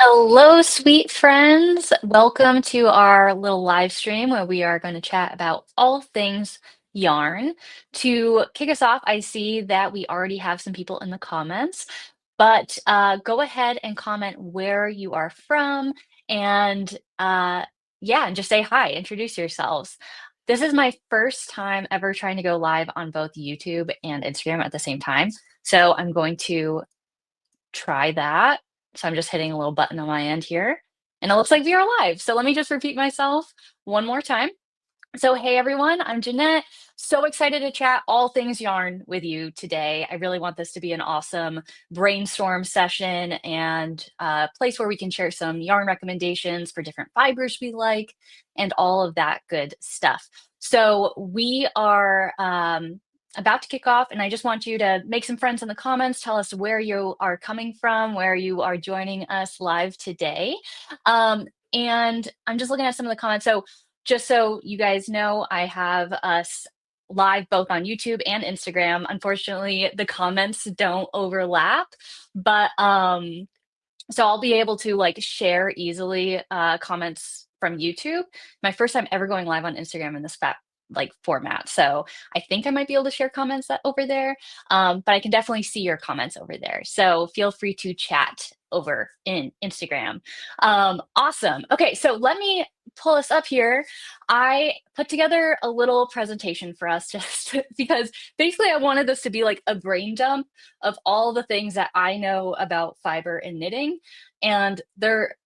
Hello, sweet friends. Welcome to our little live stream where we are going to chat about all things yarn. To kick us off, I see that we already have some people in the comments, but go ahead and comment where you are from and yeah, and just say hi, introduce yourselves. This is my first time ever trying to go live on both YouTube and Instagram at the same time. So I'm going to try that. So I'm just hitting a little button on my end here, and it looks like we are live. So let me just repeat myself one more time. So, hey everyone, I'm Jeanette. So excited to chat all things yarn with you today. I really want this to be an awesome brainstorm session and a place where we can share some yarn recommendations for different fibers we like and all of that good stuff. So, we are about to kick off, and I just want you to make some friends in the comments. Tell us where you are coming from, where you are joining us live today. And I'm just looking at some of the comments. So, just so you guys know, I have us live both on YouTube and Instagram. Unfortunately, the comments don't overlap, but so I'll be able to like share easily comments from YouTube. My first time ever going live on Instagram in this like format. So I think I might be able to share comments over there, but I can definitely see your comments over there. So feel free to chat over in Instagram. Awesome. Okay, so let me pull us up here. I put together a little presentation for us just because basically I wanted this to be like a brain dump of all the things that I know about fiber and knitting. And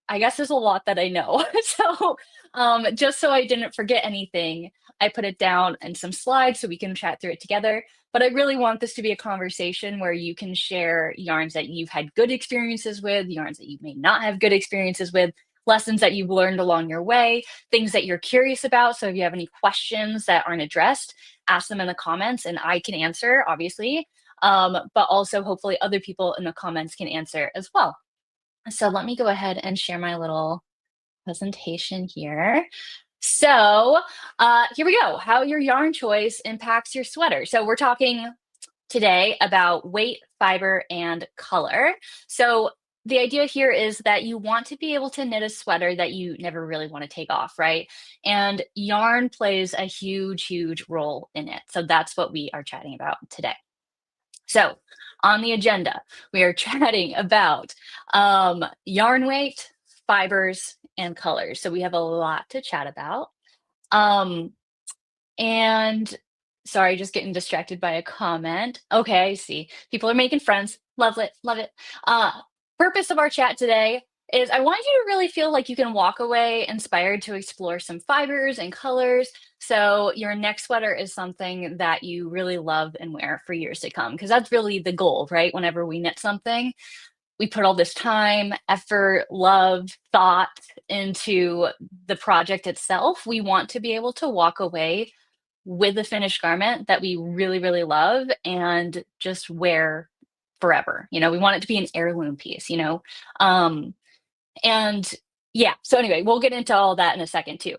I guess there's a lot that I know. So just so I didn't forget anything, I put it down in some slides so we can chat through it together. But I really want this to be a conversation where you can share yarns that you've had good experiences with, yarns that you may not have good experiences with, lessons that you've learned along your way, things that you're curious about. So if you have any questions that aren't addressed, ask them in the comments and I can answer, obviously. But also hopefully other people in the comments can answer as well. So let me go ahead and share my little presentation here. So here we go, how your yarn choice impacts your sweater. So we're talking today about weight, fiber, and color. So the idea here is that you want to be able to knit a sweater that you never really want to take off, right? And yarn plays a huge, huge role in it. So that's what we are chatting about today. So on the agenda, we are chatting about yarn weight, fibers, and colors. So we have a lot to chat about. Um, and sorry, just getting distracted by a comment. Okay, I see. People are making friends. Love it. Love it. Uh, Purpose of our chat today is I want you to really feel like you can walk away inspired to explore some fibers and colors. So your next sweater is something that you really love and wear for years to come. Because that's really the goal, right? Whenever we knit something, we put all this time, effort, love, thought into the project itself. We want to be able to walk away with a finished garment that we really, really love and just wear forever. We want it to be an heirloom piece, Um, and yeah, so anyway, we'll get into all that in a second too.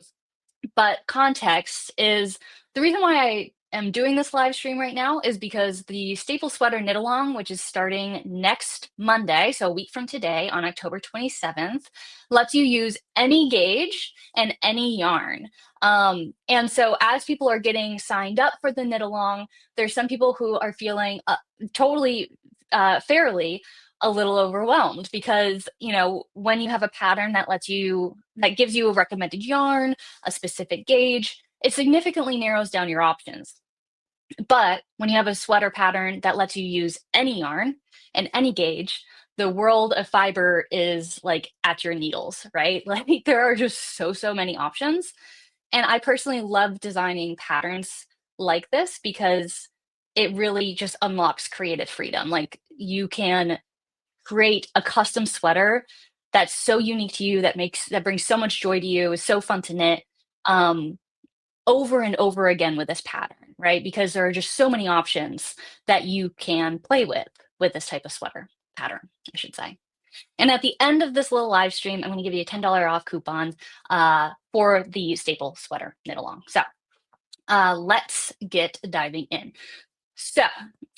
But context is the reason why I am doing this live stream right now is because the Staple Sweater Knit Along, which is starting next Monday, so a week from today on October 27th, lets you use any gauge and any yarn. And so as people are getting signed up for the Knit Along, there's some people who are feeling totally fairly a little overwhelmed because when you have a pattern that gives you a recommended yarn, a specific gauge, it significantly narrows down your options. But when you have a sweater pattern that lets you use any yarn and any gauge, the world of fiber is like at your needles, right? Like there are just so many options. And I personally love designing patterns like this because it really just unlocks creative freedom. Like you can create a custom sweater that's so unique to you, that brings so much joy to you, is so fun to knit, um, over and over again with this pattern, right? Because there are just so many options that you can play with this type of sweater pattern, I should say. And at the end of this little live stream, I'm going to give you a $10 off coupon for the Staple Sweater Knit Along. So let's get diving in. So,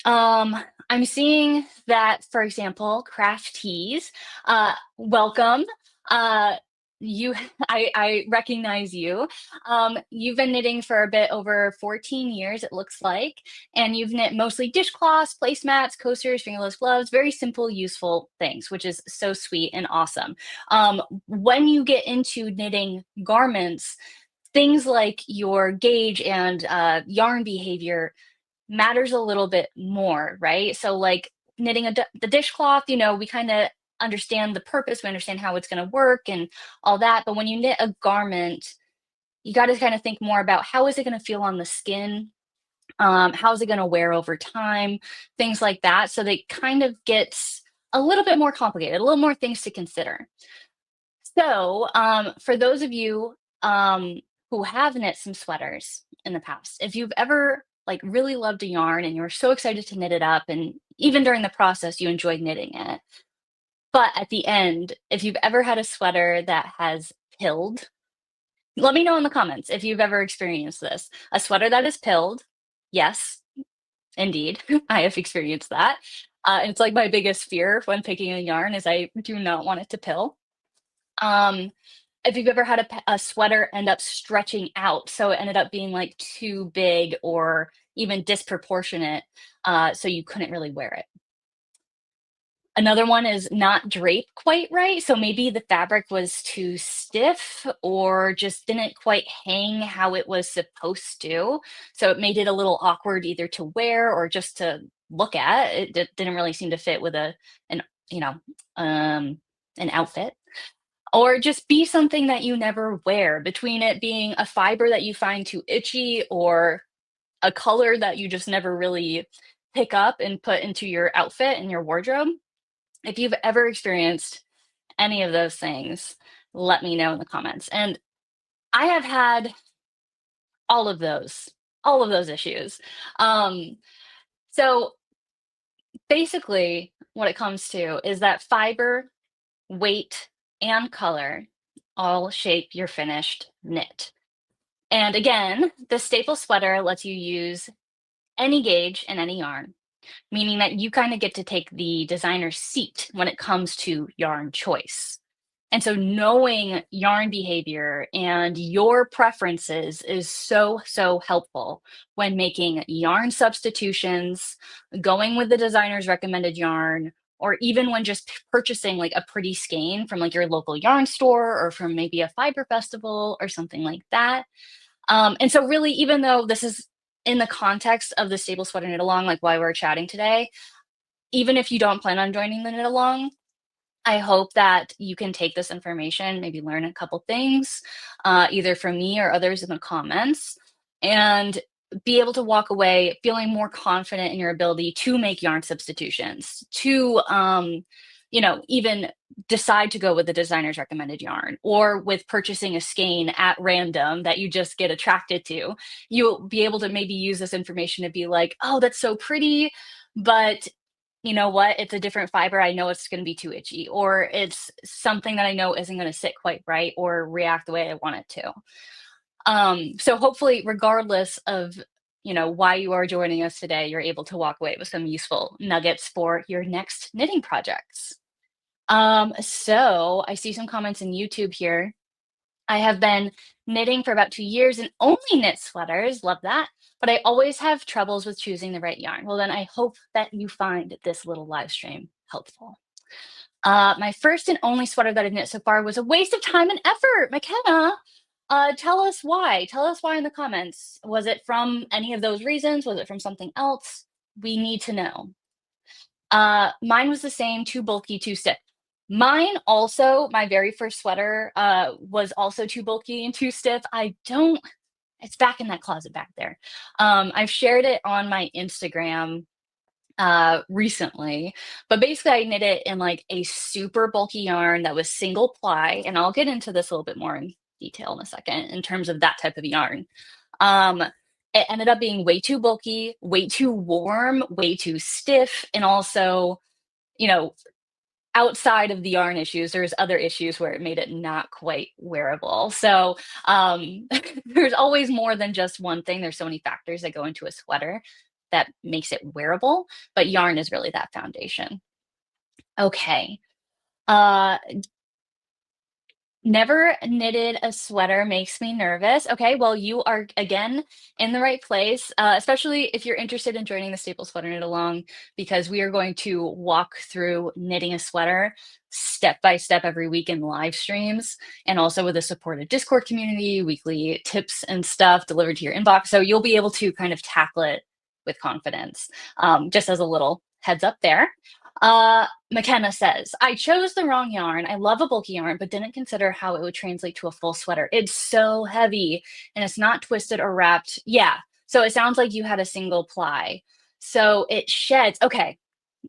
um, I'm seeing that, for example, craft tees, welcome. Uh, you, I recognize you. You've been knitting for a bit over 14 years, it looks like, and you've knit mostly dishcloths, placemats, coasters, fingerless gloves, very simple, useful things, which is so sweet and awesome. When you get into knitting garments, things like your gauge and yarn behavior matters a little bit more, right? So like knitting the dishcloth, we kind of understand the purpose, we understand how it's going to work and all that. But when you knit a garment, you got to kind of think more about how is it going to feel on the skin? How is it going to wear over time? Things like that. So they kind of gets a little bit more complicated, a little more things to consider. So, for those of you who have knit some sweaters in the past, if you've ever like really loved a yarn and you're so excited to knit it up, and even during the process you enjoyed knitting it, but at the end, if you've ever had a sweater that has pilled, let me know in the comments if you've ever experienced this. A sweater that is pilled, yes, indeed, I have experienced that. It's like my biggest fear when picking a yarn is I do not want it to pill. Um, if you've ever had a sweater end up stretching out, so it ended up being like too big or even disproportionate, so you couldn't really wear it. Another one is not draped quite right. So maybe the fabric was too stiff or just didn't quite hang how it was supposed to. So it made it a little awkward either to wear or just to look at. Didn't really seem to fit with an you know um, an outfit. Or just be something that you never wear, between it being a fiber that you find too itchy or a color that you just never really pick up and put into your outfit and your wardrobe. If you've ever experienced any of those things, let me know in the comments. And I have had all of those, all of those issues. Um, so basically, what it comes to is that fiber, weight, and color all shape your finished knit. And again, the staple sweater lets you use any gauge and any yarn, meaning that you kind of get to take the designer's seat when it comes to yarn choice. And so knowing yarn behavior and your preferences is so, so helpful when making yarn substitutions, going with the designer's recommended yarn, or even when just purchasing like a pretty skein from like your local yarn store or from maybe a fiber festival or something like that. And so really, even though this is in the context of the Stable Sweater Knit Along, like why we're chatting today, even if you don't plan on joining the knit along, I hope that you can take this information, maybe learn a couple things, either from me or others in the comments, and be able to walk away feeling more confident in your ability to make yarn substitutions, to even decide to go with the designer's recommended yarn, or with purchasing a skein at random that you just get attracted to. You'll be able to maybe use this information to be like, oh, that's so pretty, but you know what? It's a different fiber. I know it's going to be too itchy, or it's something that I know isn't going to sit quite right or react the way I want it to. So hopefully, regardless of why you are joining us today, you're able to walk away with some useful nuggets for your next knitting projects. So I see some comments in YouTube here. I have been knitting for about 2 years and only knit sweaters. Love that. But I always have troubles with choosing the right yarn. Well, then I hope that you find this little live stream helpful. My first and only sweater that I've knit so far was a waste of time and effort. McKenna, tell us why. Tell us why in the comments. Was it from any of those reasons? Was it from something else? We need to know. Mine was the same, too bulky, too stiff. Mine also, my very first sweater was also too bulky and too stiff. It's back in that closet back there. I've shared it on my Instagram recently, but basically I knit it in like a super bulky yarn that was single ply, and I'll get into this a little bit more in detail in a second in terms of that type of yarn. Um, it ended up being way too bulky, way too warm, way too stiff, and also, you know, outside of the yarn issues, there's other issues where it made it not quite wearable. So there's always more than just one thing. There's so many factors that go into a sweater. that makes it wearable, but yarn is really that foundation. Okay. Uh, Never knitted a sweater makes me nervous. Okay, well, you are again in the right place, especially if you're interested in joining the Staple Sweater Knit Along, because we are going to walk through knitting a sweater step by step every week in live streams, and also with a supported Discord community, weekly tips and stuff delivered to your inbox. So you'll be able to kind of tackle it with confidence, just as a little heads up there. McKenna says, I chose the wrong yarn. I love a bulky yarn, but didn't consider how it would translate to a full sweater. It's so heavy and it's not twisted or wrapped. Yeah. So it sounds like you had a single ply. So it sheds. Okay.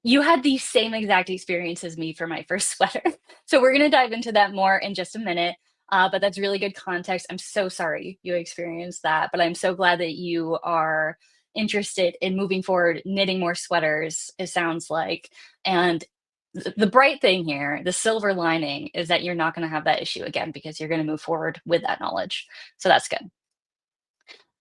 You had the same exact experience as me for my first sweater. So we're going to dive into that more in just a minute. But that's really good context. I'm so sorry you experienced that, but I'm so glad that you are interested in moving forward, knitting more sweaters, it sounds like. And the bright thing here, the silver lining, is that you're not going to have that issue again because you're going to move forward with that knowledge. So that's good.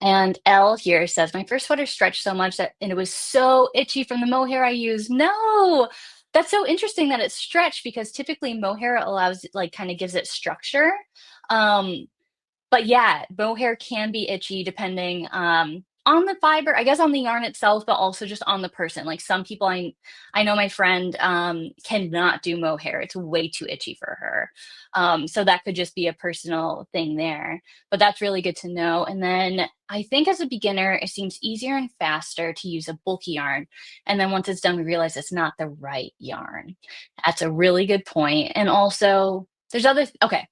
And Elle here says, my first sweater stretched so much that and it was so itchy from the mohair I used. No, that's so interesting that it's stretched because typically mohair allows, like, kind of gives it structure. Um, but yeah, mohair can be itchy depending, on the fiber, I guess on the yarn itself, but also just on the person. Like some people I know my friend, cannot do mohair. It's way too itchy for her. So that could just be a personal thing there, but that's really good to know. And then I think as a beginner, it seems easier and faster to use a bulky yarn. And then once it's done, we realize it's not the right yarn. That's a really good point. And also there's other, okay.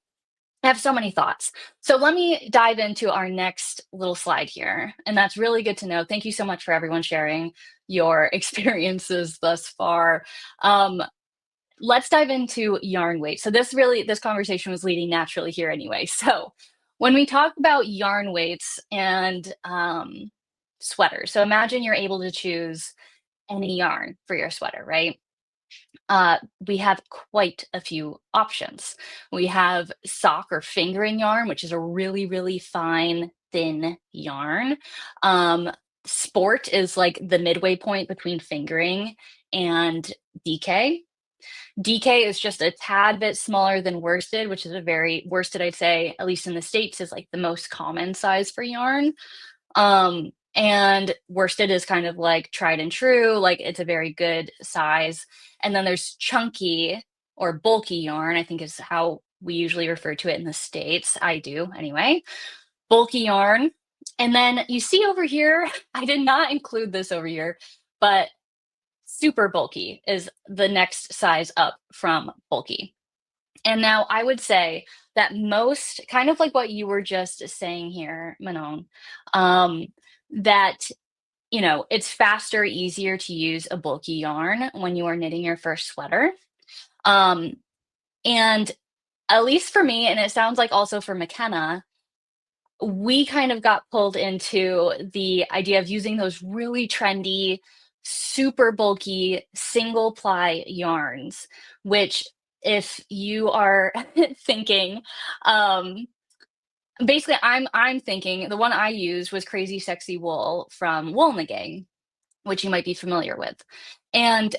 I have so many thoughts. So let me dive into our next little slide here. And that's really good to know. Thank you so much for everyone sharing your experiences thus far. Um, let's dive into yarn weight. So this conversation was leading naturally here anyway. So when we talk about yarn weights and sweaters, so imagine you're able to choose any yarn for your sweater, right? We have quite a few options. We have sock or fingering yarn, which is a really, really fine, thin yarn. Sport is like the midway point between fingering and DK. DK is just a tad bit smaller than worsted, which is a very worsted, I'd say, at least in the States, is like the most common size for yarn. And worsted is kind of like tried and true, like it's a very good size. And then there's chunky or bulky yarn, I think is how we usually refer to it in the States. I do anyway. Bulky yarn. And then you see over here, I did not include this over here, but super bulky is the next size up from bulky. And now I would say that most, kind of like what you were just saying here, Manon, um, that it's faster, easier to use a bulky yarn when you are knitting your first sweater. Um, and at least for me, and it sounds like also for McKenna, we kind of got pulled into the idea of using those really trendy, super bulky single ply yarns, which if you are thinking, um, basically I'm thinking the one I used was Crazy Sexy Wool from Wool and the Gang, which you might be familiar with. And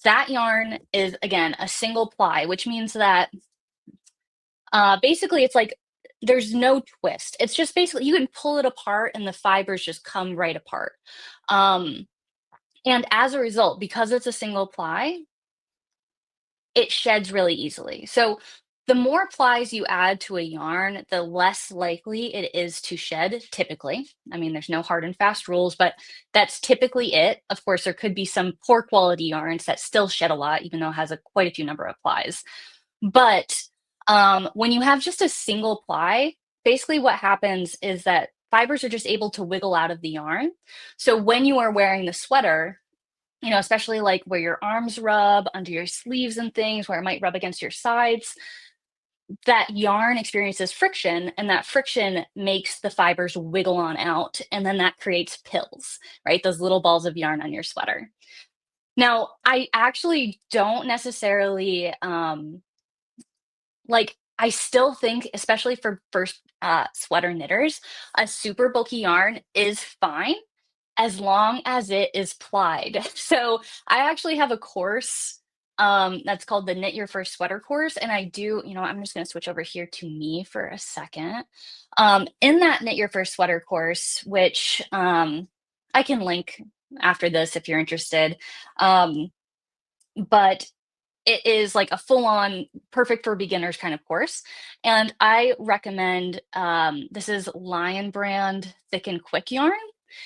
that yarn is again a single ply, which means that basically it's like there's no twist. It's just basically you can pull it apart and the fibers just come right apart. Um, and as a result, because it's a single ply, it sheds really easily. So the more plies you add to a yarn, the less likely it is to shed, typically. I mean, there's no hard and fast rules, but that's typically it. Of course, there could be some poor quality yarns that still shed a lot, even though it has quite a few number of plies. But when you have just a single ply, basically what happens is that fibers are just able to wiggle out of the yarn. So when you are wearing the sweater, especially like where your arms rub under your sleeves and things, where it might rub against your sides, that yarn experiences friction, and that friction makes the fibers wiggle on out. And then that creates pills, right? Those little balls of yarn on your sweater. Now, I actually don't necessarily I still think, especially for first sweater knitters, a super bulky yarn is fine. as long as it is plied. So I actually have a course that's called the Knit Your First Sweater course. And I do, I'm just going to switch over here to me for a second. In that Knit Your First Sweater course, which I can link after this if you're interested. But it is like a full-on perfect for beginners kind of course, and I recommend, this is Lion Brand Thick and Quick yarn,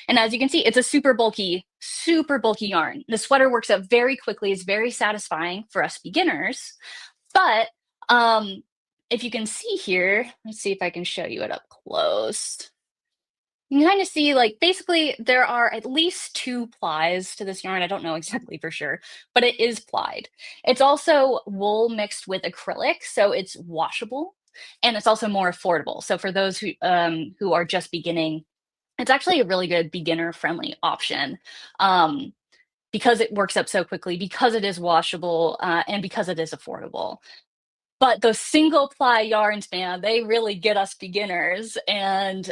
and as you can see, it's a super bulky yarn. The sweater works up very quickly, it's very satisfying for us beginners, but, um, if you can see here, let's see if I can show you it up close. You can kind of see, like, basically, there are at least 2 plies to this yarn. I don't know exactly for sure, but it is plied. It's also wool mixed with acrylic, so it's washable, and it's also more affordable. So for those who are just beginning, it's actually a really good beginner-friendly option, um, because it works up so quickly, because it is washable, and because it is affordable. But those single ply yarns, man, they really get us beginners, and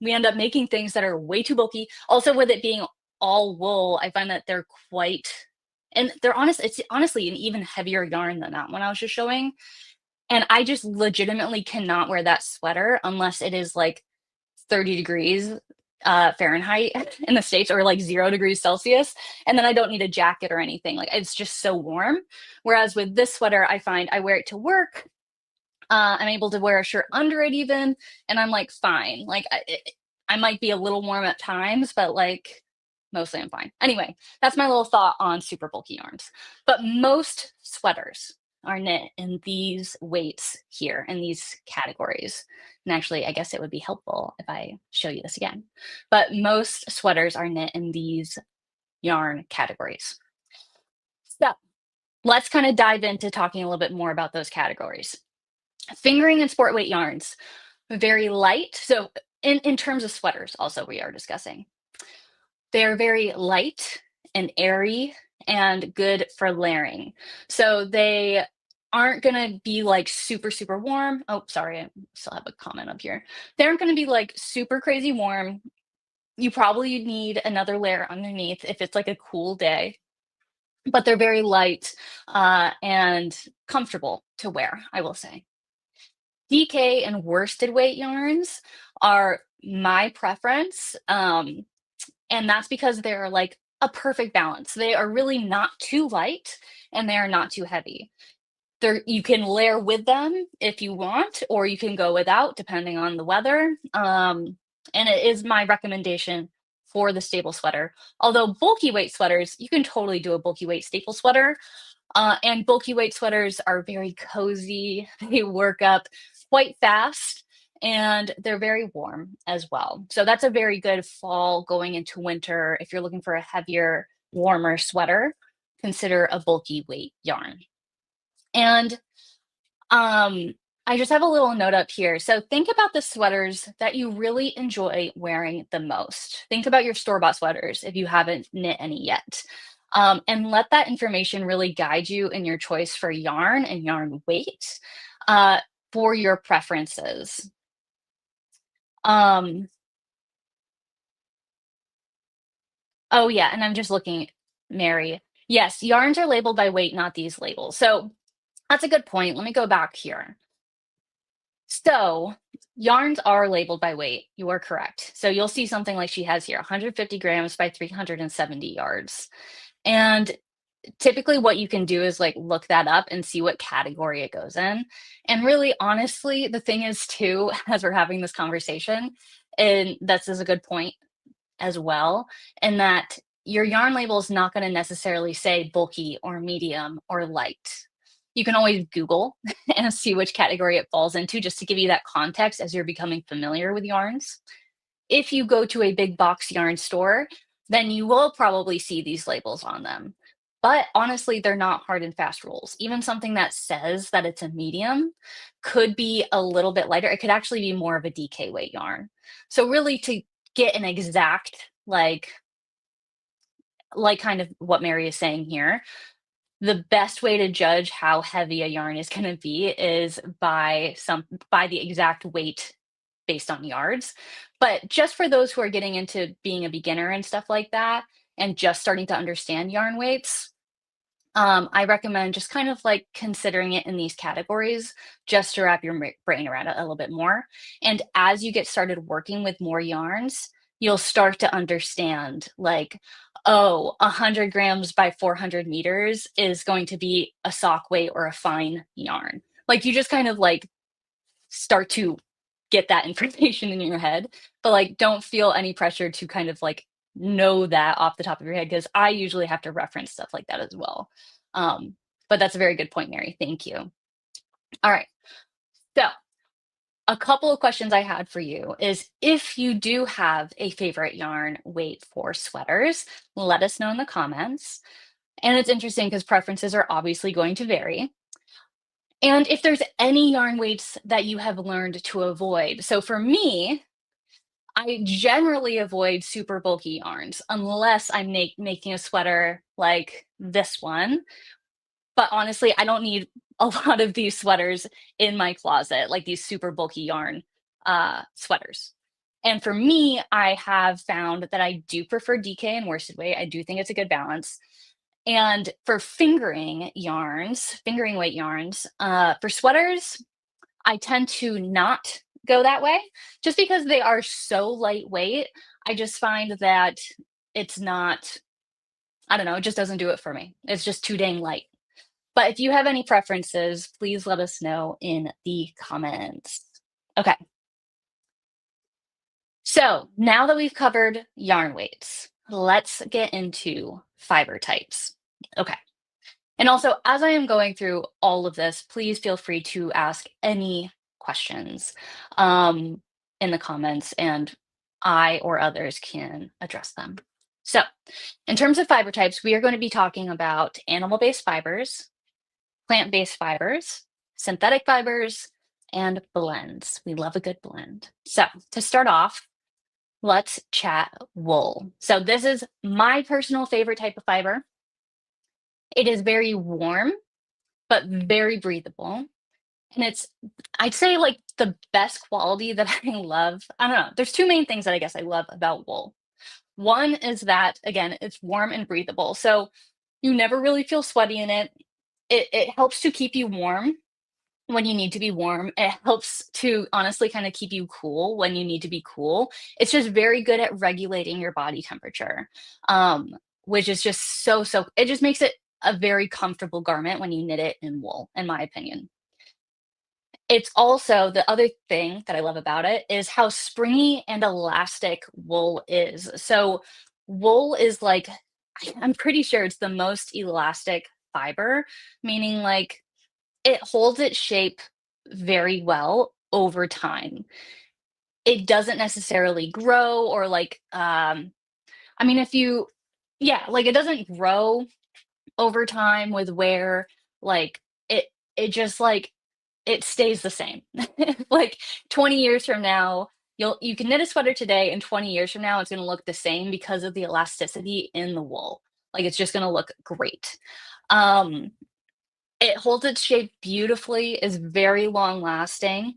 we end up making things that are way too bulky. Also, with it being all wool, I find that they're quite, and it's honestly an even heavier yarn than that one I was just showing. And I just legitimately cannot wear that sweater unless it is like 30 degrees Fahrenheit in the States, or like 0 degrees Celsius. And then I don't need a jacket or anything. Like, it's just so warm. Whereas with this sweater, I find I wear it to work. I'm able to wear a shirt under it even, and I'm like fine. Like, I might be a little warm at times, but like mostly I'm fine. Anyway, that's my little thought on super bulky yarns. But most sweaters are knit in these weights here, in these categories. And actually, I guess it would be helpful if I show you this again. But most sweaters are knit in these yarn categories. So let's kind of dive into talking a little bit more about those categories. Fingering and sport weight yarns, very light. So in terms of sweaters, also we are discussing. They're very light and airy and good for layering. So they aren't gonna be like super, super warm. Oh, sorry, I still have a comment up here. They aren't gonna be like super crazy warm. You probably need another layer underneath if it's like a cool day, but they're very light and comfortable to wear, I will say. DK and worsted weight yarns are my preference. And that's because they're like a perfect balance. They are really not too light and they are not too heavy. You can layer with them if you want, or you can go without, depending on the weather. And it is my recommendation for the staple sweater. Although bulky weight sweaters, you can totally do a bulky weight staple sweater. And bulky weight sweaters are very cozy. They work up quite fast and they're very warm as well. So that's a very good fall going into winter. If you're looking for a heavier, warmer sweater, consider a bulky weight yarn. And I just have a little note up here. So think about the sweaters that you really enjoy wearing the most. Think about your store-bought sweaters if you haven't knit any yet. And let that information really guide you in your choice for yarn and yarn weight uh, for your preferences. Um, oh yeah, and I'm just looking, Mary. Yes, yarns are labeled by weight, not these labels. So that's a good point. Let me go back here. So yarns are labeled by weight. You are correct. So you'll see something like she has here, 150 grams by 370 yards. And typically what you can do is like look that up and see what category it goes in. And really, honestly, the thing is too, as we're having this conversation, and that's is a good point as well, in that your yarn label is not going to necessarily say bulky or medium or light. You can always Google and see which category it falls into just to give you that context as you're becoming familiar with yarns. If you go to a big box yarn store, then you will probably see these labels on them. But honestly, they're not hard and fast rules. Even something that says that it's a medium could be a little bit lighter. It could actually be more of a DK weight yarn. So really, to get an exact, like kind of what Mary is saying here, the best way to judge how heavy a yarn is going to be is by the exact weight based on yards. But just for those who are getting into being a beginner and stuff like that, and just starting to understand yarn weights, I recommend just kind of like considering it in these categories just to wrap your brain around it a little bit more. And as you get started working with more yarns, you'll start to understand like, oh, 100 grams by 400 meters is going to be a sock weight or a fine yarn. Like you just kind of like start to get that information in your head, but like don't feel any pressure to kind of like know that off the top of your head because I usually have to reference stuff like that as well. Um, but that's a very good point, Mary. Thank you. All right. So, a couple of questions I had for you is if you do have a favorite yarn weight for sweaters, let us know in the comments. And it's interesting because preferences are obviously going to vary. And if there's any yarn weights that you have learned to avoid. So for me, I generally avoid super bulky yarns unless I'm making a sweater like this one. But honestly, I don't need a lot of these sweaters in my closet, like these super bulky yarn sweaters. And for me, I have found that I do prefer DK and worsted weight. I do think it's a good balance. And for fingering weight yarns, for sweaters, I tend to not go that way just because they are so lightweight. I just find that it's not, I don't know, it just doesn't do it for me. It's just too dang light. But if you have any preferences, please let us know in the comments. Okay, so now that we've covered yarn weights, let's get into fiber types. Okay. And also, as I am going through all of this, please feel free to ask any questions um, in the comments, and I or others can address them. So, in terms of fiber types, we are going to be talking about animal-based fibers, plant-based fibers, synthetic fibers, and blends. We love a good blend. So, to start off, let's chat wool. So, this is my personal favorite type of fiber. It is very warm but very breathable. And it's, I'd say, like the best quality that I love. I don't know. There's two main things that I guess I love about wool. One is that, again, it's warm and breathable. So you never really feel sweaty in it. It helps to keep you warm when you need to be warm. It helps to honestly kind of keep you cool when you need to be cool. It's just very good at regulating your body temperature, which is just so, it just makes it a very comfortable garment when you knit it in wool, in my opinion. It's also the other thing that I love about it is how springy and elastic wool is. So, wool is like, I'm pretty sure it's the most elastic fiber, meaning like it holds its shape very well over time. It doesn't necessarily grow or like, I mean, if you, yeah, like it doesn't grow over time with wear, like it, it just like it stays the same. Like 20 years from now, you can knit a sweater today, and 20 years from now, it's going to look the same because of the elasticity in the wool. Like it's just going to look great. Um, it holds its shape beautifully, is very long lasting.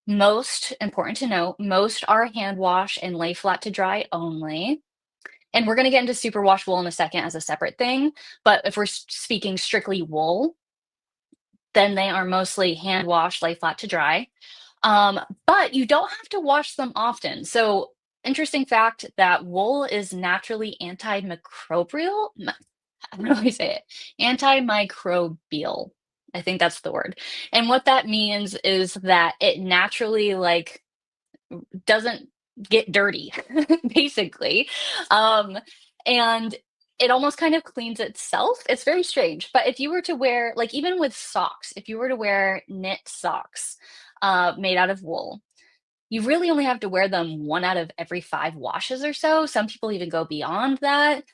Most important to note, most are hand wash and lay flat to dry only. And we're going to get into superwash wool in a second as a separate thing. But if we're speaking strictly wool, then they are mostly hand washed, lay flat to dry. But you don't have to wash them often. So, interesting fact that wool is naturally antimicrobial. I don't know how you say it. Antimicrobial. I think that's the word. And what that means is that it naturally like doesn't get dirty, basically. Um, and it almost kind of cleans itself. It's very strange. But if you were to wear, like, even with socks, if you were to wear knit socks made out of wool, you really only have to wear them one out of every 5 washes or so. Some people even go beyond that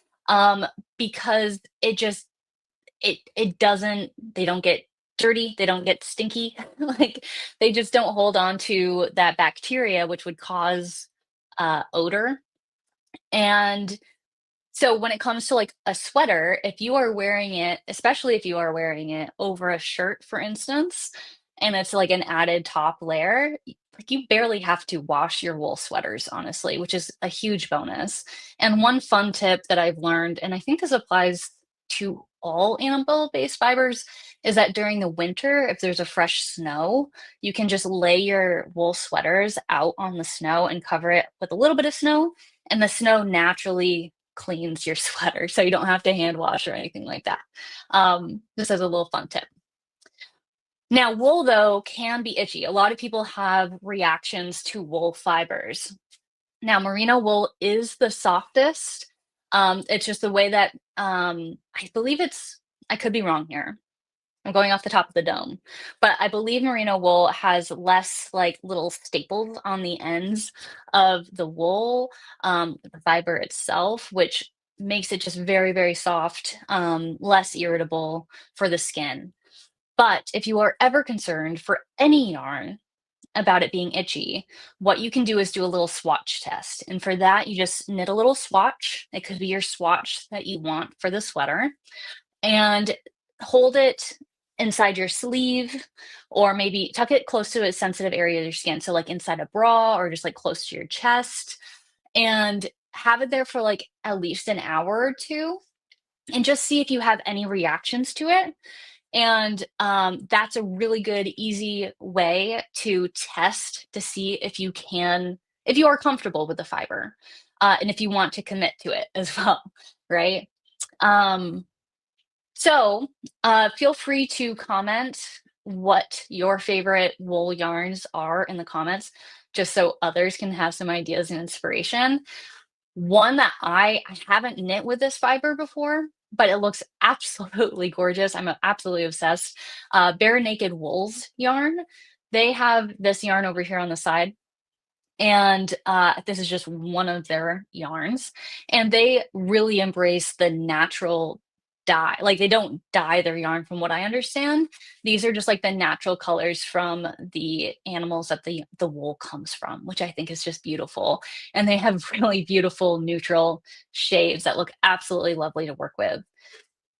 because it doesn't, they don't get dirty, they don't get stinky, like they just don't hold on to that bacteria, which would cause odor. And so when it comes to like a sweater, if you are wearing it, especially if you are wearing it over a shirt, for instance, and it's like an added top layer, like you barely have to wash your wool sweaters, honestly, which is a huge bonus. And one fun tip that I've learned, and I think this applies to all animal-based fibers, is that during the winter, if there's a fresh snow, you can just lay your wool sweaters out on the snow and cover it with a little bit of snow, and the snow naturally cleans your sweater, so you don't have to hand wash or anything like that. Just as a little fun tip. Now, wool, though, can be itchy. A lot of people have reactions to wool fibers. Now, merino wool is the softest. It's just the way that I believe I could be wrong here. I'm going off the top of the dome, but I believe merino wool has less like little staples on the ends of the wool, the fiber itself, which makes it just very, very soft, less irritable for the skin. But if you are ever concerned for any yarn about it being itchy, what you can do is do a little swatch test. And for that, you just knit a little swatch. It could be your swatch that you want for the sweater and hold it inside your sleeve or maybe tuck it close to a sensitive area of your skin. So, like inside a bra or just like close to your chest and have it there for like at least an hour or two and just see if you have any reactions to it. And that's a really good, easy way to test to see if you are comfortable with the fiber, and if you want to commit to it as well, right? Um, feel free to comment what your favorite wool yarns are in the comments, just so others can have some ideas and inspiration. One that I haven't knit with this fiber before, but it looks absolutely gorgeous. I'm absolutely obsessed. Bare Naked Wool's yarn. They have this yarn over here on the side, and this is just one of their yarns. And they really embrace the natural dye. Like they don't dye their yarn, from what I understand. These are just like the natural colors from the animals that the wool comes from, which I think is just beautiful. And they have really beautiful neutral shades that look absolutely lovely to work with.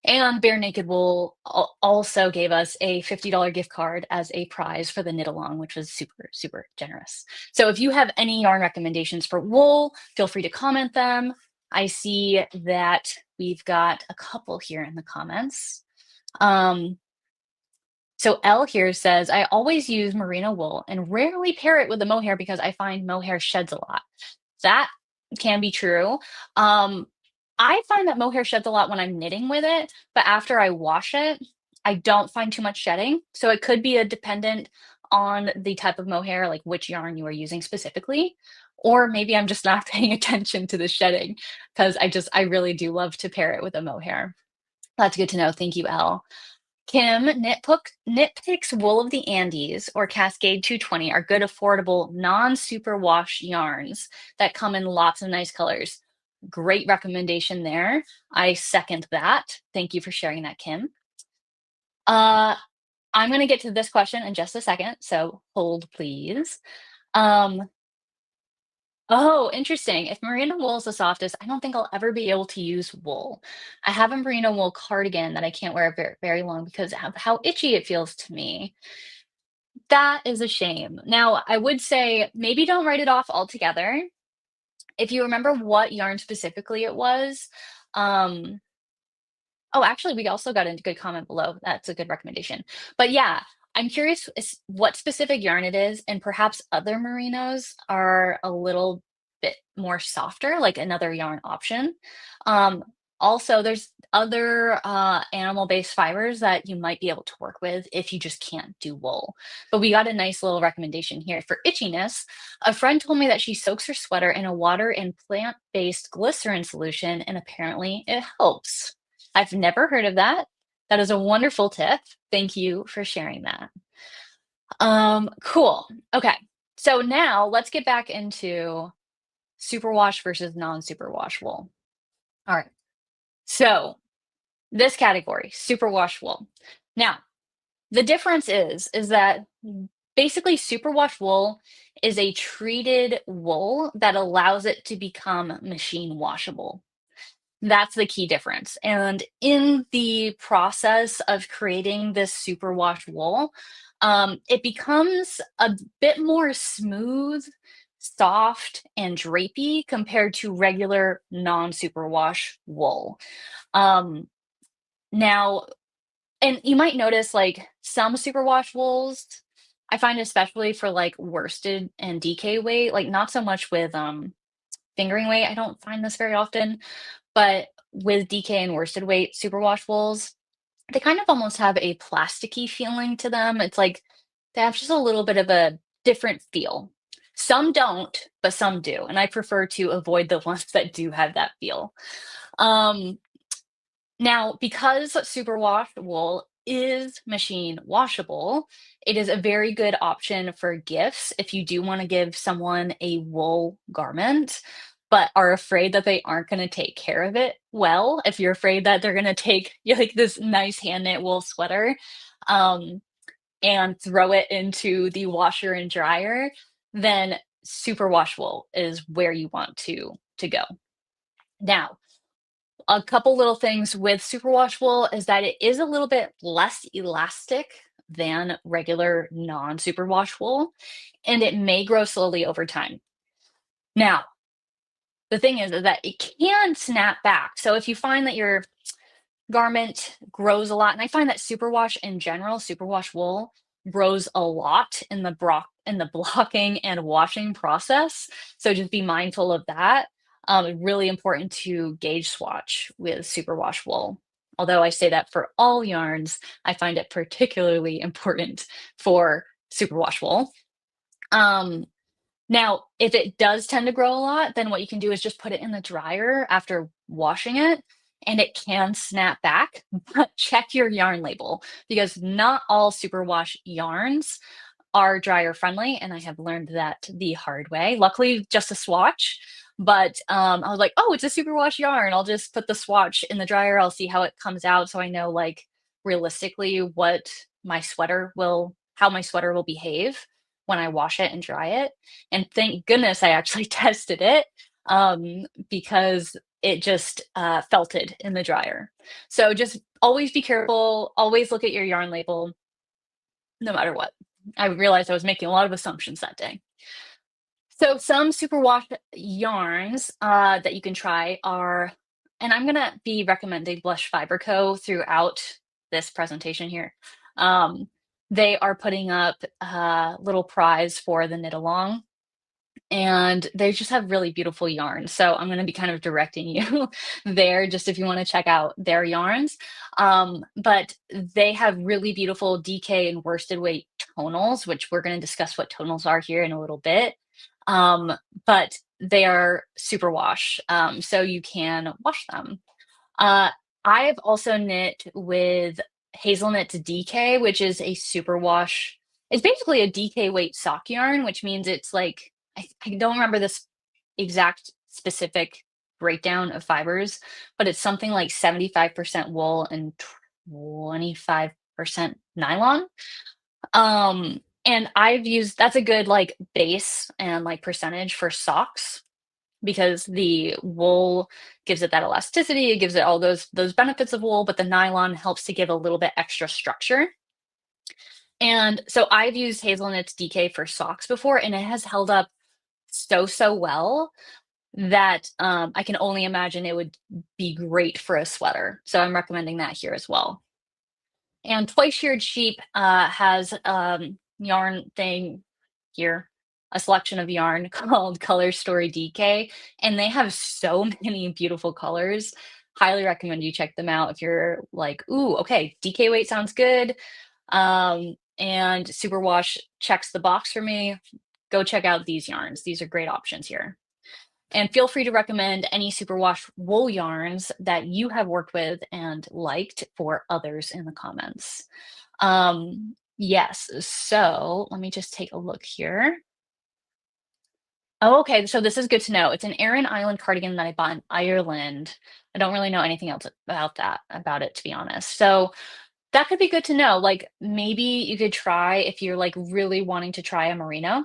And Bare Naked Wool also gave us a $50 gift card as a prize for the knit along, which was super, super generous. So if you have any yarn recommendations for wool, feel free to comment them. I see that we've got a couple here in the comments. So Elle here says, I always use merino wool and rarely pair it with the mohair because I find mohair sheds a lot. That can be true. Um, I find that mohair sheds a lot when I'm knitting with it, but after I wash it, I don't find too much shedding. So it could be a dependent on the type of mohair, like which yarn you are using specifically. Or maybe I'm just not paying attention to the shedding because I really do love to pair it with a mohair. That's good to know. Thank you, Elle. Kim, Knitpicks Wool of the Andes or Cascade 220 are good, affordable, non-superwash yarns that come in lots of nice colors. Great recommendation there. I second that. Thank you for sharing that, Kim. Uh, I'm going to get to this question in just a second, so hold please. Um, oh, interesting. If merino wool is the softest, I don't think I'll ever be able to use wool. I have a merino wool cardigan that I can't wear very, very long because of how itchy it feels to me. That is a shame. Now, I would say maybe don't write it off altogether. If you remember what yarn specifically it was, um, oh, actually, we also got a good comment below. That's a good recommendation. But yeah, I'm curious what specific yarn it is, and perhaps other merinos are a little bit more softer, like another yarn option. Um, Also, there's other animal-based fibers that you might be able to work with if you just can't do wool. But we got a nice little recommendation here for itchiness. A friend told me that she soaks her sweater in a water and plant-based glycerin solution, and apparently it helps. I've never heard of that. That is a wonderful tip. Thank you for sharing that. Cool. Okay. So now let's get back into superwash versus non-superwash wool. All right. So this category, superwash wool. Now, the difference is that basically superwash wool is a treated wool that allows it to become machine washable. That's the key difference. And in the process of creating this superwash wool, it becomes a bit more smooth, soft, and drapey compared to regular non-superwash wool. Um, now, and you might notice like some superwash wools, I find especially for like worsted and DK weight, like not so much with fingering weight. I don't find this very often, but with DK and worsted weight superwash wools, they kind of almost have a plasticky feeling to them. It's like they have just a little bit of a different feel. Some don't, but some do, and I prefer to avoid the ones that do have that feel. Um, Now, because superwash wool is machine washable, it is a very good option for gifts if you do want to give someone a wool garment, but are afraid that they aren't going to take care of it well. If you're afraid that they're going to take like this nice hand knit wool sweater um, and throw it into the washer and dryer, then superwash wool is where you want to go. Now, a couple little things with superwash wool is that it is a little bit less elastic than regular non-superwash wool, and it may grow slowly over time. Now, the thing is that it can snap back. So if you find that your garment grows a lot, and I find that superwash in general, superwash wool grows a lot in the blocking and washing process. So just be mindful of that. Really important to gauge swatch with superwash wool. Although I say that for all yarns, I find it particularly important for superwash wool. Um, Now, if it does tend to grow a lot, then what you can do is just put it in the dryer after washing it, and it can snap back, but check your yarn label because not all superwash yarns are dryer friendly, and I have learned that the hard way. Luckily, just a swatch, but I was like, "Oh, it's a superwash yarn. I'll just put the swatch in the dryer. I'll see how it comes out, so I know like realistically what how my sweater will behave when I wash it and dry it." And thank goodness I actually tested it because it just felted in the dryer. So just always be careful. Always look at your yarn label, no matter what. I realized I was making a lot of assumptions that day. So some superwash yarns that you can try are, and I'm gonna be recommending Blush Fiber Co. throughout this presentation here. Um, they are putting up a little prize for the knit along, and they just have really beautiful yarns. So I'm going to be kind of directing you there just if you want to check out their yarns. But they have really beautiful DK and worsted weight tonals, which we're going to discuss what tonals are here in a little bit. Um, but they are super wash, so you can wash them. Uh, I have also knit with Hazelnut DK, which is a superwash. It's basically a DK weight sock yarn, which means it's like I don't remember this exact specific breakdown of fibers, but it's something like 75% wool and 25% nylon. And I've used that's a good like base and like percentage for socks because the wool gives it that elasticity, it gives it all those benefits of wool, but the nylon helps to give a little bit extra structure. And so I've used Hazelnut's DK for socks before, and it has held up so well that I can only imagine it would be great for a sweater. So I'm recommending that here as well. And Twice Sheared Sheep has yarn thing here, a selection of yarn called Color Story DK, and they have so many beautiful colors. Highly recommend you check them out if you're like, ooh, okay, DK weight sounds good. And Superwash checks the box for me. Go check out these yarns. These are great options here. And feel free to recommend any superwash wool yarns that you have worked with and liked for others in the comments. Yes, so let me just take a look here. Oh, okay, so this is good to know. It's an Aran Island cardigan that I bought in Ireland. I don't really know anything else about it, to be honest. So that could be good to know. Like maybe you could try if you're like really wanting to try a merino.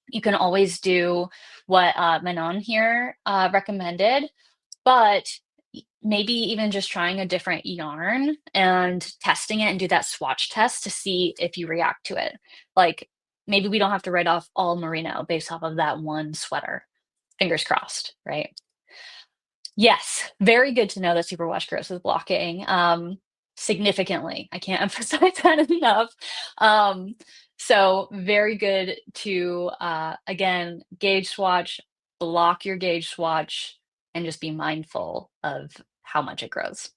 You can always do what Manon here recommended, but maybe even just trying a different yarn and testing it and do that swatch test to see if you react to it. Like, maybe we don't have to write off all merino based off of that one sweater. Fingers crossed, right? Yes, very good to know that superwash grows with blocking, significantly. I can't emphasize that enough. Um, so very good to, again, gauge swatch, block your gauge swatch, and just be mindful of how much it grows.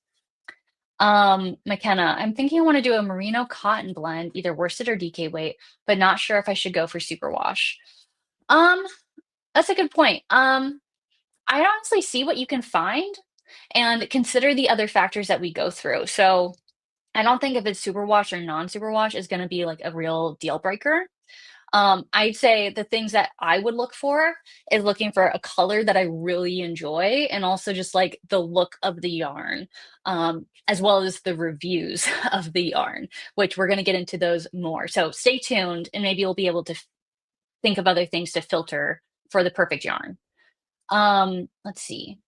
McKenna, I'm thinking I want to do a merino cotton blend, either worsted or DK weight, but not sure if I should go for superwash. Um, that's a good point. I honestly see what you can find and consider the other factors that we go through. So I don't think if it's superwash or non-superwash is going to be like a real deal breaker. I'd say the things that I would look for is looking for a color that I really enjoy and also just like the look of the yarn, as well as the reviews of the yarn, which we're going to get into those more. So stay tuned and maybe you'll be able to think of other things to filter for the perfect yarn. Let's see.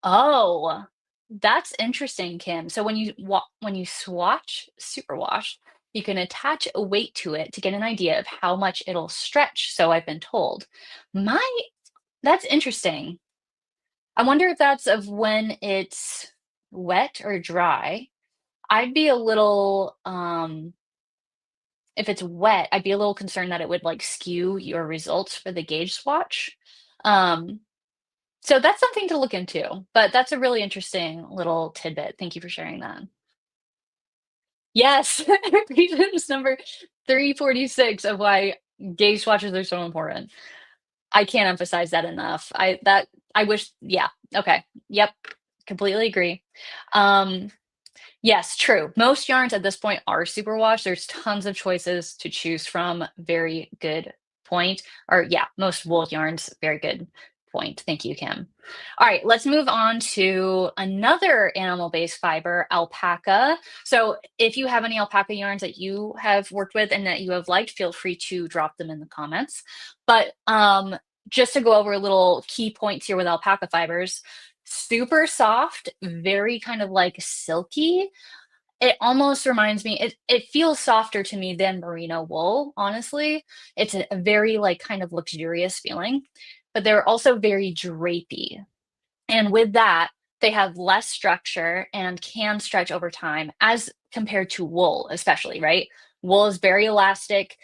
Oh, that's interesting, Kim. So when you swatch superwash, you can attach a weight to it to get an idea of how much it'll stretch, so I've been told. My That's interesting. I wonder if that's of when it's wet or dry. I'd be a little if it's wet, I'd be a little concerned that it would like skew your results for the gauge swatch. Um, So that's something to look into, but that's a really interesting little tidbit. Thank you for sharing that. Yes, reasons number 346 of why gauge swatches are so important. I can't emphasize that enough. I wish, yeah, okay. Yep, completely agree. Um, yes, true. Most yarns at this point are superwash. There's tons of choices to choose from. Very good point. Or yeah, most wool yarns, very good point. Thank you, Kim. All right, let's move on to another animal-based fiber, alpaca. So if you have any alpaca yarns that you have worked with and that you have liked, feel free to drop them in the comments. But just to go over a little key points here with alpaca fibers, super soft, very kind of like silky. It almost reminds me, it feels softer to me than merino wool, honestly. It's a very like kind of luxurious feeling, but they're also very drapey. And with that, they have less structure and can stretch over time as compared to wool, especially, right? Wool is very elastic.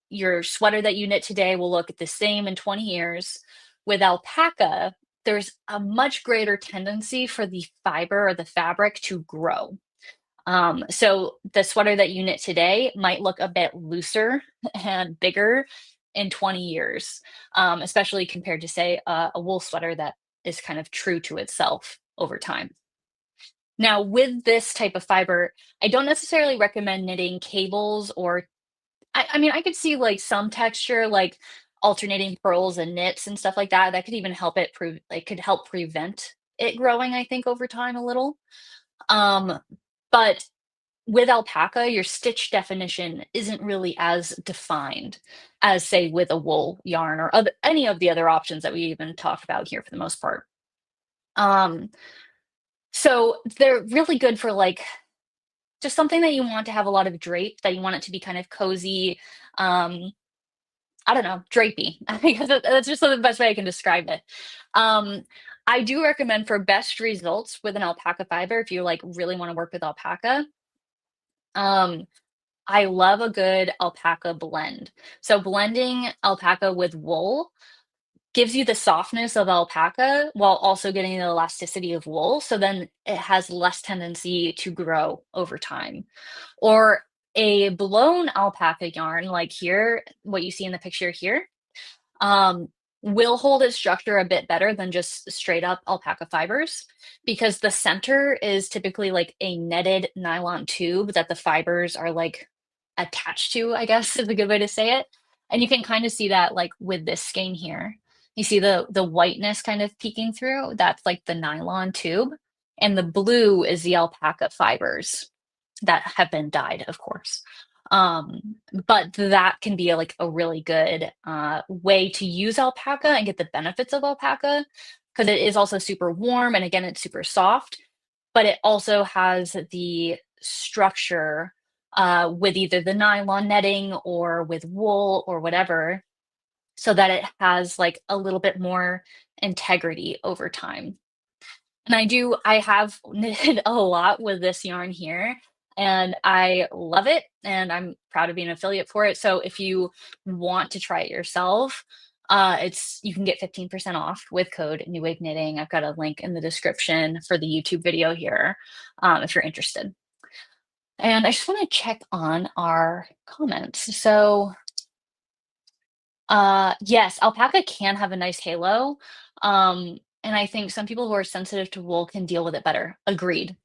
Your sweater that you knit today will look the same in 20 years. With alpaca, there's a much greater tendency for the fiber or the fabric to grow. So the sweater that you knit today might look a bit looser and bigger in 20 years, especially compared to, say, a wool sweater that is kind of true to itself over time. Now, with this type of fiber, I don't necessarily recommend knitting cables or, I mean, I could see like some texture, like alternating pearls and knits and stuff like that. That could even help like could help prevent it growing, I think, over time a little. Um, but with alpaca, your stitch definition isn't really as defined as, say, with a wool yarn or any of the other options that we even talk about here for the most part. Um, so they're really good for like just something that you want to have a lot of drape, that you want it to be kind of cozy. Um, I don't know, drapey. I think that's just the best way I can describe it. Um, I do recommend for best results with an alpaca fiber, if you like really want to work with alpaca. Um, I love a good alpaca blend. So blending alpaca with wool gives you the softness of alpaca while also getting the elasticity of wool. So then it has less tendency to grow over time. Or a blown alpaca yarn, like here, what you see in the picture here, um, will hold its structure a bit better than just straight up alpaca fibers because the center is typically like a netted nylon tube that the fibers are like attached to, I guess is a good way to say it. And you can kind of see that like with this skein here. You see the whiteness kind of peeking through. That's like the nylon tube. And the blue is the alpaca fibers that have been dyed, of course. But that can be like a really good way to use alpaca and get the benefits of alpaca, because it is also super warm and again, it's super soft, but it also has the structure with either the nylon netting or with wool or whatever, so that it has like a little bit more integrity over time. And I have knitted a lot with this yarn here, and I love it, and I'm proud to be an affiliate for it. So if you want to try it yourself, it's you can get 15% off with code New Wave Knitting. I've got a link in the description for the YouTube video here, if you're interested. And I just want to check on our comments. So yes, alpaca can have a nice halo. And I think some people who are sensitive to wool can deal with it better. Agreed.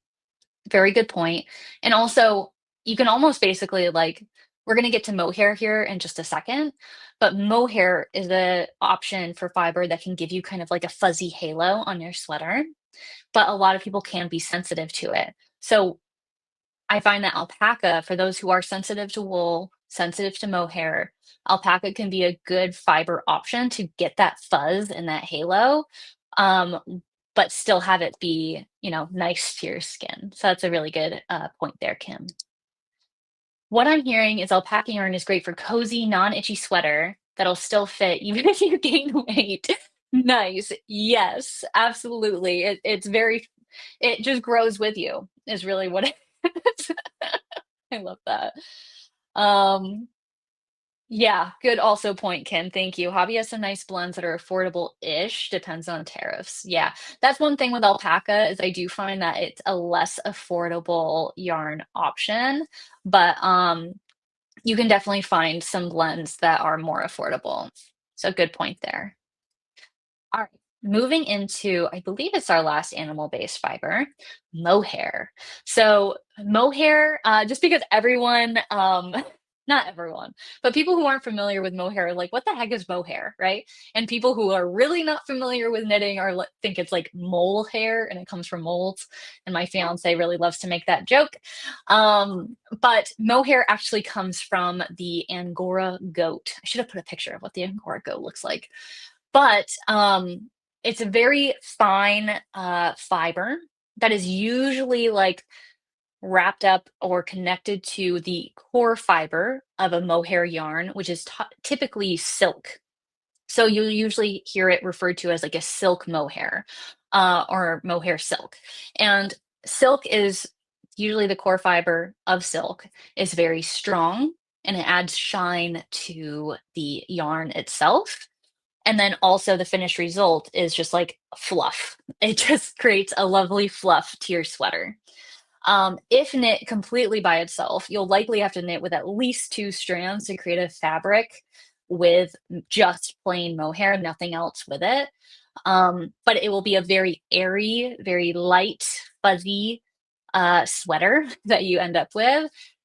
Very good point. And also, you can almost basically like we're gonna get to mohair here in just a second, but mohair is a option for fiber that can give you kind of like a fuzzy halo on your sweater, but a lot of people can be sensitive to it. So I find that alpaca, for those who are sensitive to wool, sensitive to mohair, alpaca can be a good fiber option to get that fuzz and that halo, um, but still have it be, nice to your skin. So that's a really good point there, Kim. What I'm hearing is alpaca yarn is great for cozy, non-itchy sweater that'll still fit even if you gain weight. Nice. Yes, absolutely. It just grows with you is really what it is. I love that. Um, yeah, good also point, Kim. Thank you. Hobby has some nice blends that are affordable-ish, depends on tariffs. Yeah, that's one thing with alpaca is I do find that it's a less affordable yarn option, but you can definitely find some blends that are more affordable. So good point there. All right. Moving into, I believe it's our last animal-based fiber, mohair. So mohair, just because everyone, not everyone, but people who aren't familiar with mohair are like, what the heck is mohair, right? And people who are really not familiar with knitting think it's like mole hair and it comes from moles. And my fiance really loves to make that joke. But mohair actually comes from the Angora goat. I should have put a picture of what the Angora goat looks like. But, it's a very fine, fiber that is usually, like, wrapped up or connected to the core fiber of a mohair yarn, which is typically silk. So you'll usually hear it referred to as, like, a silk mohair, or mohair silk. And silk is usually the core fiber of silk is very strong, and it adds shine to the yarn itself. And then also the finished result is just like fluff. It just creates a lovely fluff to your sweater. If knit completely by itself, you'll likely have to knit with at least two strands to create a fabric with just plain mohair, nothing else with it. But it will be a very airy, very light, fuzzy sweater that you end up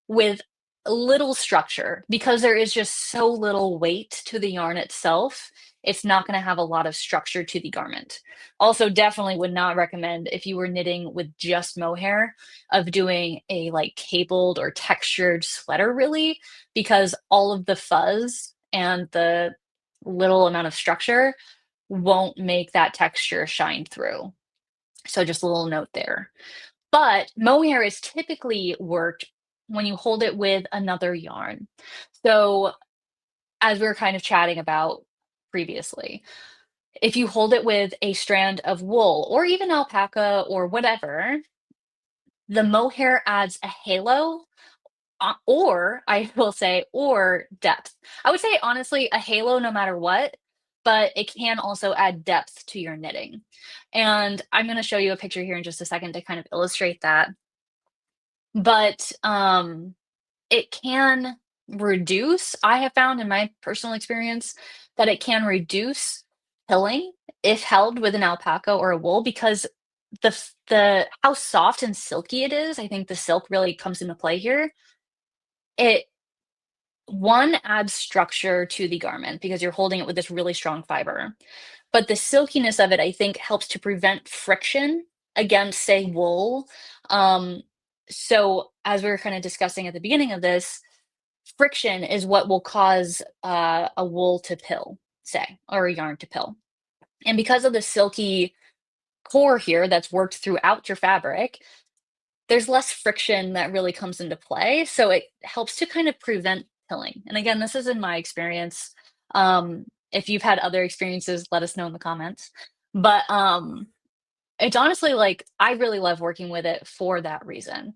with little structure because there is just so little weight to the yarn itself. It's not going to have a lot of structure to the garment. Also, definitely would not recommend if you were knitting with just mohair of doing a like cabled or textured sweater, really, because all of the fuzz and the little amount of structure won't make that texture shine through. So, just a little note there. But mohair is typically worked when you hold it with another yarn. So, as we were kind of chatting about previously, if you hold it with a strand of wool or even alpaca or whatever, the mohair adds a halo, or I will say, or depth. I would say, honestly, a halo no matter what, but it can also add depth to your knitting. And I'm going to show you a picture here in just a second to kind of illustrate that. But it can reduce, I have found in my personal experience that it can reduce pilling if held with an alpaca or a wool because the how soft and silky it is, I think the silk really comes into play here. It one adds structure to the garment because you're holding it with this really strong fiber. But the silkiness of it, I think, helps to prevent friction against, say, wool. Um, so as we were kind of discussing at the beginning of this, friction is what will cause a wool to pill, say, or a yarn to pill. And because of the silky core here that's worked throughout your fabric, there's less friction that really comes into play. So it helps to kind of prevent pilling. And again, this is in my experience. If you've had other experiences, let us know in the comments. But it's honestly like I really love working with it for that reason.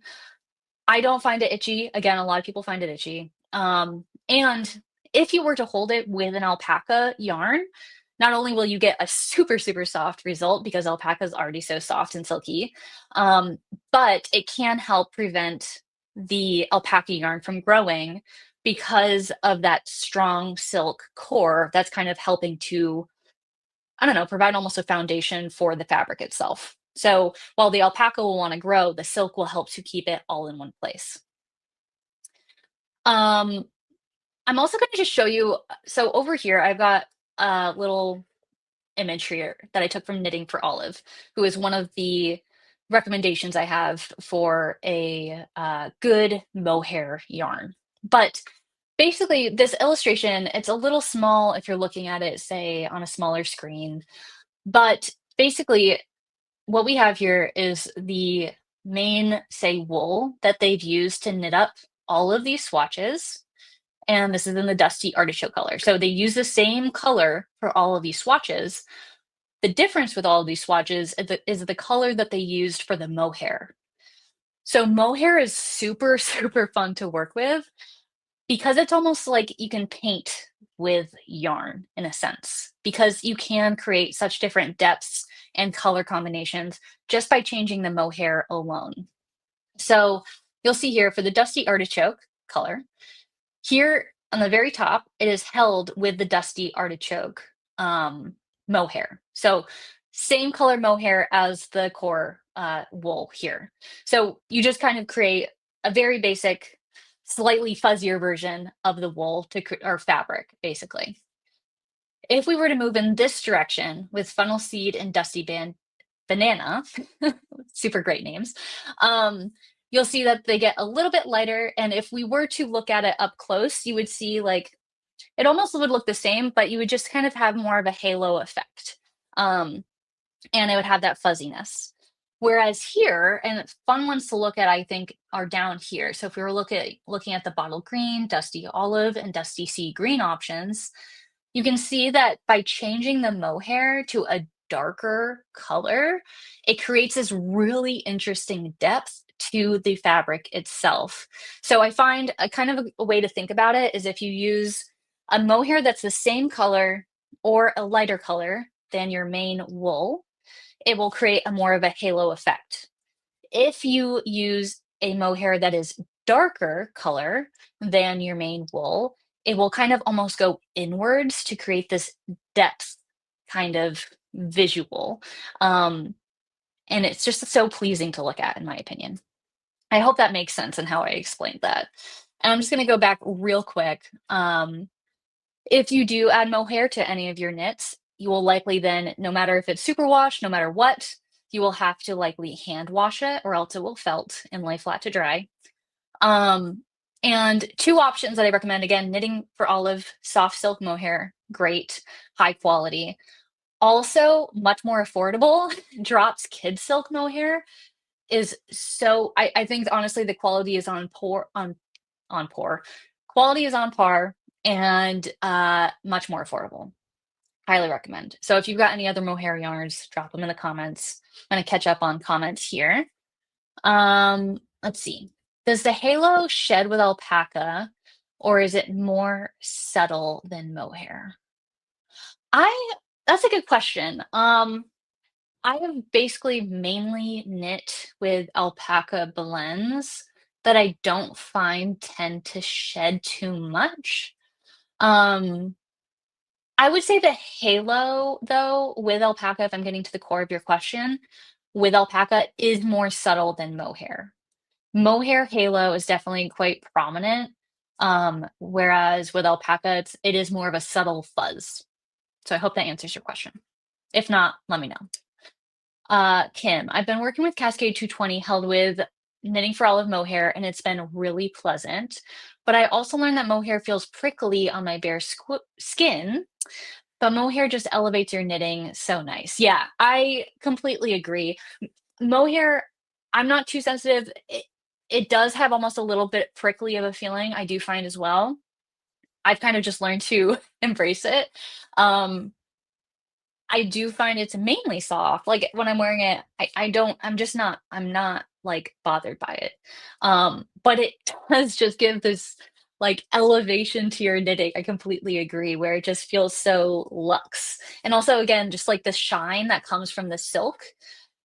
I don't find it itchy. Again, a lot of people find it itchy. And if you were to hold it with an alpaca yarn, not only will you get a super, super soft result because alpaca is already so soft and silky, um, but it can help prevent the alpaca yarn from growing because of that strong silk core that's kind of helping to, I don't know, provide almost a foundation for the fabric itself. So while the alpaca will want to grow, the silk will help to keep it all in one place. Um, I'm also going to just show you. So over here, I've got a little image here that I took from Knitting for Olive, who is one of the recommendations I have for a good mohair yarn. But basically, this illustration, it's a little small if you're looking at it, say, on a smaller screen. But basically, what we have here is the main, say, wool that they've used to knit up all of these swatches. And this is in the dusty artichoke color. So they use the same color for all of these swatches. The difference with all of these swatches is the color that they used for the mohair. So mohair is super, super fun to work with because it's almost like you can paint with yarn in a sense, because you can create such different depths and color combinations just by changing the mohair alone. So you'll see here for the dusty artichoke color, here on the very top, it is held with the dusty artichoke mohair. So same color mohair as the core wool here. So you just kind of create a very basic, slightly fuzzier version of the wool or fabric, basically. If we were to move in this direction with funnel seed and dusty banana, super great names, you'll see that they get a little bit lighter. And if we were to look at it up close, you would see like it almost would look the same, but you would just kind of have more of a halo effect. And it would have that fuzziness. Whereas here, and fun ones to look at, I think, are down here. So if we were looking at the bottle green, dusty olive, and dusty sea green options, you can see that by changing the mohair to a darker color, it creates this really interesting depth to the fabric itself. So I find a kind of a way to think about it is if you use a mohair that's the same color or a lighter color than your main wool, it will create a more of a halo effect. If you use a mohair that is darker color than your main wool, it will kind of almost go inwards to create this depth kind of visual. Um, and it's just so pleasing to look at, in my opinion. I hope that makes sense in how I explained that. And I'm just going to go back real quick. If you do add mohair to any of your knits, you will likely then, no matter if it's superwash, no matter what, you will have to likely hand wash it or else it will felt and lay flat to dry. Um, and two options that I recommend, again, Knitting for Olive, soft silk mohair, great, high quality. Also, much more affordable, Drops Kid Silk mohair is so, I think honestly the quality is on par. Quality is on par and much more affordable. Highly recommend. So if you've got any other mohair yarns, drop them in the comments. I'm gonna catch up on comments here. Let's see. Does the halo shed with alpaca, or is it more subtle than mohair? I That's a good question. I have basically mainly knit with alpaca blends that I don't find tend to shed too much. Um, I would say the halo, though, with alpaca, if I'm getting to the core of your question, with alpaca is more subtle than mohair. Mohair halo is definitely quite prominent, whereas with alpaca, it is more of a subtle fuzz. So I hope that answers your question. If not, let me know. Kim, I've been working with Cascade 220 held with Knitting for Olive mohair, and it's been really pleasant. But I also learned that mohair feels prickly on my bare skin. But mohair just elevates your knitting so nice. Yeah, I completely agree. Mohair, I'm not too sensitive. It does have almost a little bit prickly of a feeling, I do find as well. I've kind of just learned to embrace it. Um, I do find it's mainly soft. Like when I'm wearing it, I don't I'm not like bothered by it. But it does just give this like elevation to your knitting. I completely agree, where it just feels so luxe. And also again, just like the shine that comes from the silk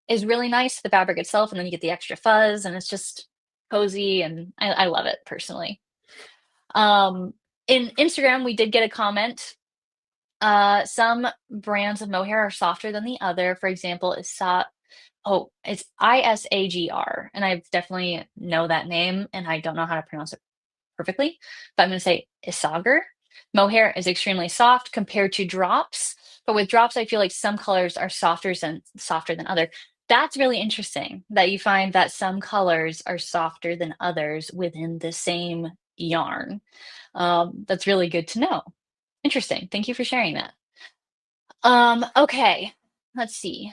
is really nice, the fabric itself, and then you get the extra fuzz and it's just cozy and I love it personally. Um, in Instagram, we did get a comment. Some brands of mohair are softer than the other. For example, it's ISAGR, and I definitely know that name, and I don't know how to pronounce it perfectly, but I'm gonna say Isager. Mohair is extremely soft compared to drops, but with drops, I feel like some colors are softer than other. That's really interesting that you find that some colors are softer than others within the same yarn. That's really good to know. Interesting. Thank you for sharing that. Okay. Let's see.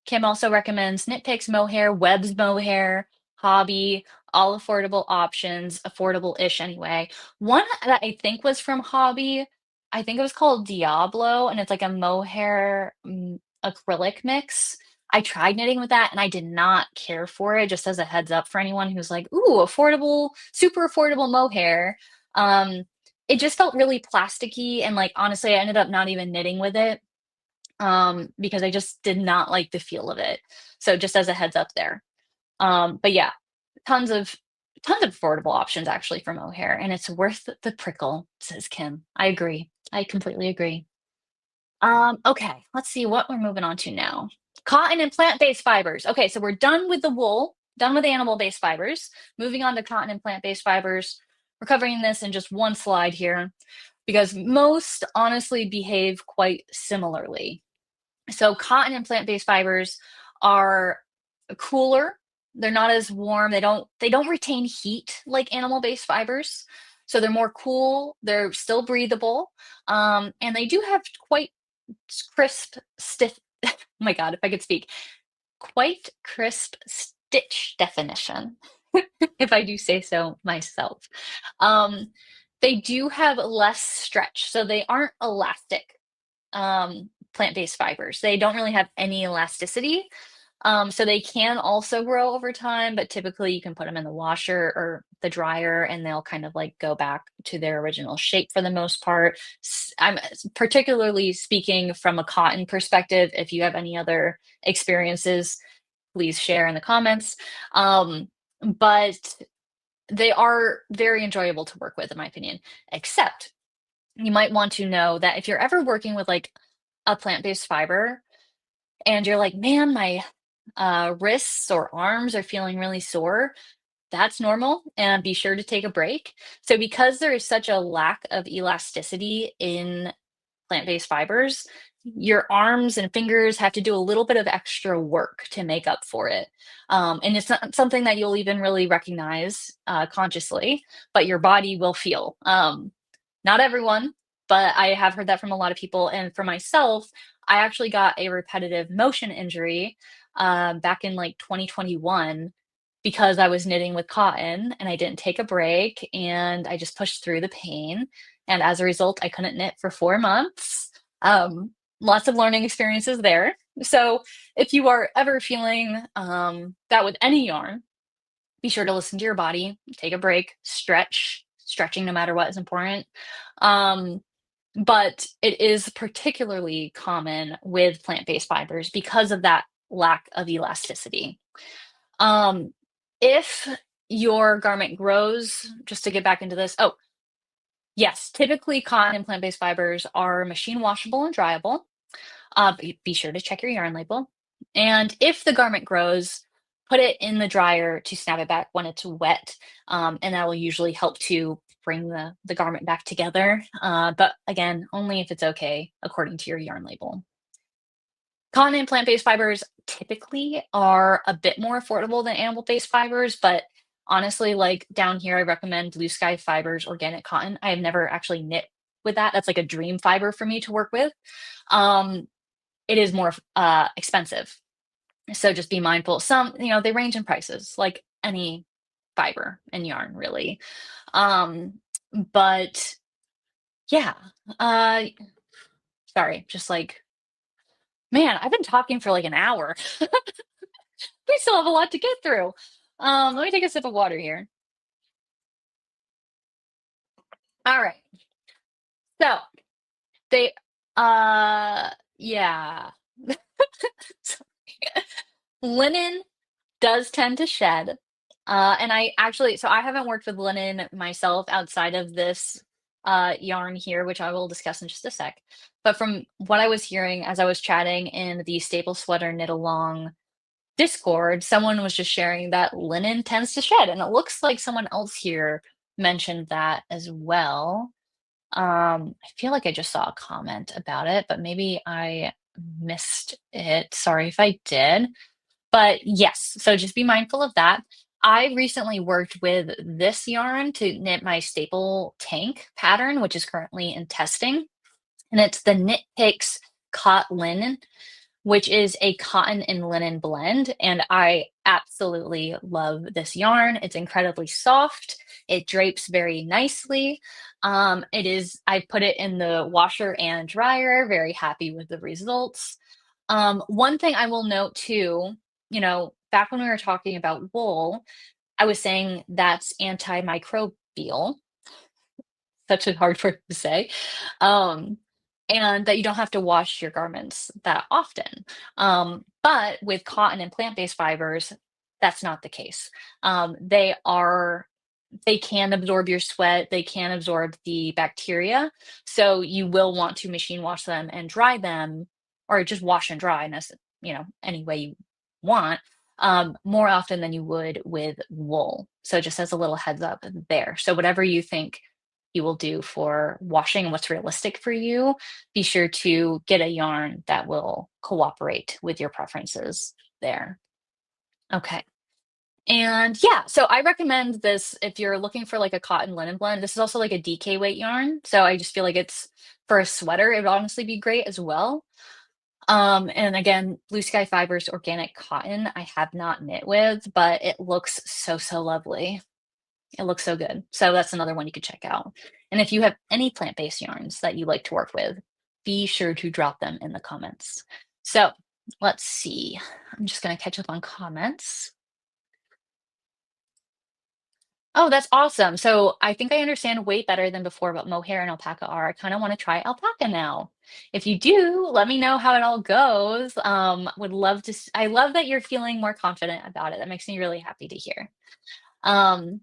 Kim also recommends Knit Picks Mohair, Webb's Mohair, Hobby, all affordable options, affordable-ish anyway. One that I think was from Hobby, I think it was called Diablo, and it's like a mohair acrylic mix. I tried knitting with that and I did not care for it, just as a heads up for anyone who's like, ooh, affordable, super affordable mohair. Um, it just felt really plasticky and like honestly, I ended up not even knitting with it because I just did not like the feel of it. So just as a heads up there. But yeah, tons of tons of affordable options actually for mohair, and it's worth the prickle, says Kim. I agree. I completely agree. Okay, let's see what we're moving on to now. Cotton and plant-based fibers. Okay, so we're done with the wool, done with the animal-based fibers. Moving on to cotton and plant-based fibers. We're covering this in just one slide here because most honestly behave quite similarly. So cotton and plant-based fibers are cooler. They're not as warm. They don't retain heat like animal-based fibers. So they're more cool. They're still breathable. And they do have quite crisp, stiff. Oh my God, if I could speak, quite crisp stitch definition, if I do say so myself. Um, they do have less stretch, so they aren't elastic plant-based fibers. They don't really have any elasticity. So they can also grow over time, but typically you can put them in the washer or the dryer and they'll kind of like go back to their original shape for the most part. I'm particularly speaking from a cotton perspective. If you have any other experiences, please share in the comments. But they are very enjoyable to work with, in my opinion, except you might want to know that if you're ever working with like a plant-based fiber and you're like, man, my wrists or arms are feeling really sore, that's normal. And be sure to take a break. So, because there is such a lack of elasticity in plant-based fibers, your arms and fingers have to do a little bit of extra work to make up for it. And it's not something that you'll even really recognize consciously, but your body will feel. Not everyone, but I have heard that from a lot of people. And for myself, I actually got a repetitive motion injury back in like 2021 because I was knitting with cotton and I didn't take a break and I just pushed through the pain. And as a result, I couldn't knit for 4 months. Um, Lots of learning experiences there. So if you are ever feeling that with any yarn, be sure to listen to your body, take a break, stretch. Stretching, no matter what, is important. Um, but it is particularly common with plant-based fibers because of that lack of elasticity. Um, if your garment grows, just to get back into this, oh, yes, typically cotton and plant-based fibers are machine washable and dryable. Be sure to check your yarn label. And if the garment grows, put it in the dryer to snap it back when it's wet. And that will usually help to bring the garment back together. But again, only if it's okay, according to your yarn label. Cotton and plant-based fibers typically are a bit more affordable than animal-based fibers, but honestly, like down here, I recommend Blue Sky Fibers organic cotton. I have never actually knit with that. That's like a dream fiber for me to work with. Um, it is more expensive. So just be mindful. Some, they range in prices, like any fiber and yarn, really. Um, but yeah, uh, sorry, just like, man, I've been talking for like an hour. We still have a lot to get through. Let me take a sip of water here. All right. So they, yeah. Linen does tend to shed. And I haven't worked with linen myself outside of this yarn here, which I will discuss in just a sec. But from what I was hearing as I was chatting in the Staple Sweater Knit Along Discord, someone was just sharing that linen tends to shed. And it looks like someone else here mentioned that as well. I feel like I just saw a comment about it, but maybe I missed it. Sorry if I did. But yes, so just be mindful of that. I recently worked with this yarn to knit my staple tank pattern, which is currently in testing. And it's the Knit Picks Cot Linen, which is a cotton and linen blend. And I absolutely love this yarn. It's incredibly soft. It drapes very nicely. I put it in the washer and dryer, very happy with the results. One thing I will note too, back when we were talking about wool, I was saying that's antimicrobial, such a hard word to say. Um, and that you don't have to wash your garments that often. But with cotton and plant-based fibers, that's not the case. They can absorb your sweat, they can absorb the bacteria. So you will want to machine wash them and dry them, or just wash and dry, any way you want, more often than you would with wool. So just as a little heads up there. So whatever you think you will do for washing and what's realistic for you, be sure to get a yarn that will cooperate with your preferences there. Okay. And yeah, so I recommend this if you're looking for like a cotton linen blend. This is also like a DK weight yarn. So I just feel like it's for a sweater, it would honestly be great as well. And again, Blue Sky Fibers organic cotton, I have not knit with, but it looks so, so lovely. It looks so good. So that's another one you could check out. And if you have any plant-based yarns that you like to work with, be sure to drop them in the comments. So let's see. I'm just going to catch up on comments. Oh, that's awesome. So I think I understand way better than before what mohair and alpaca are. I kind of want to try alpaca now. If you do, let me know how it all goes. Would love to. I love that you're feeling more confident about it. That makes me really happy to hear. Um,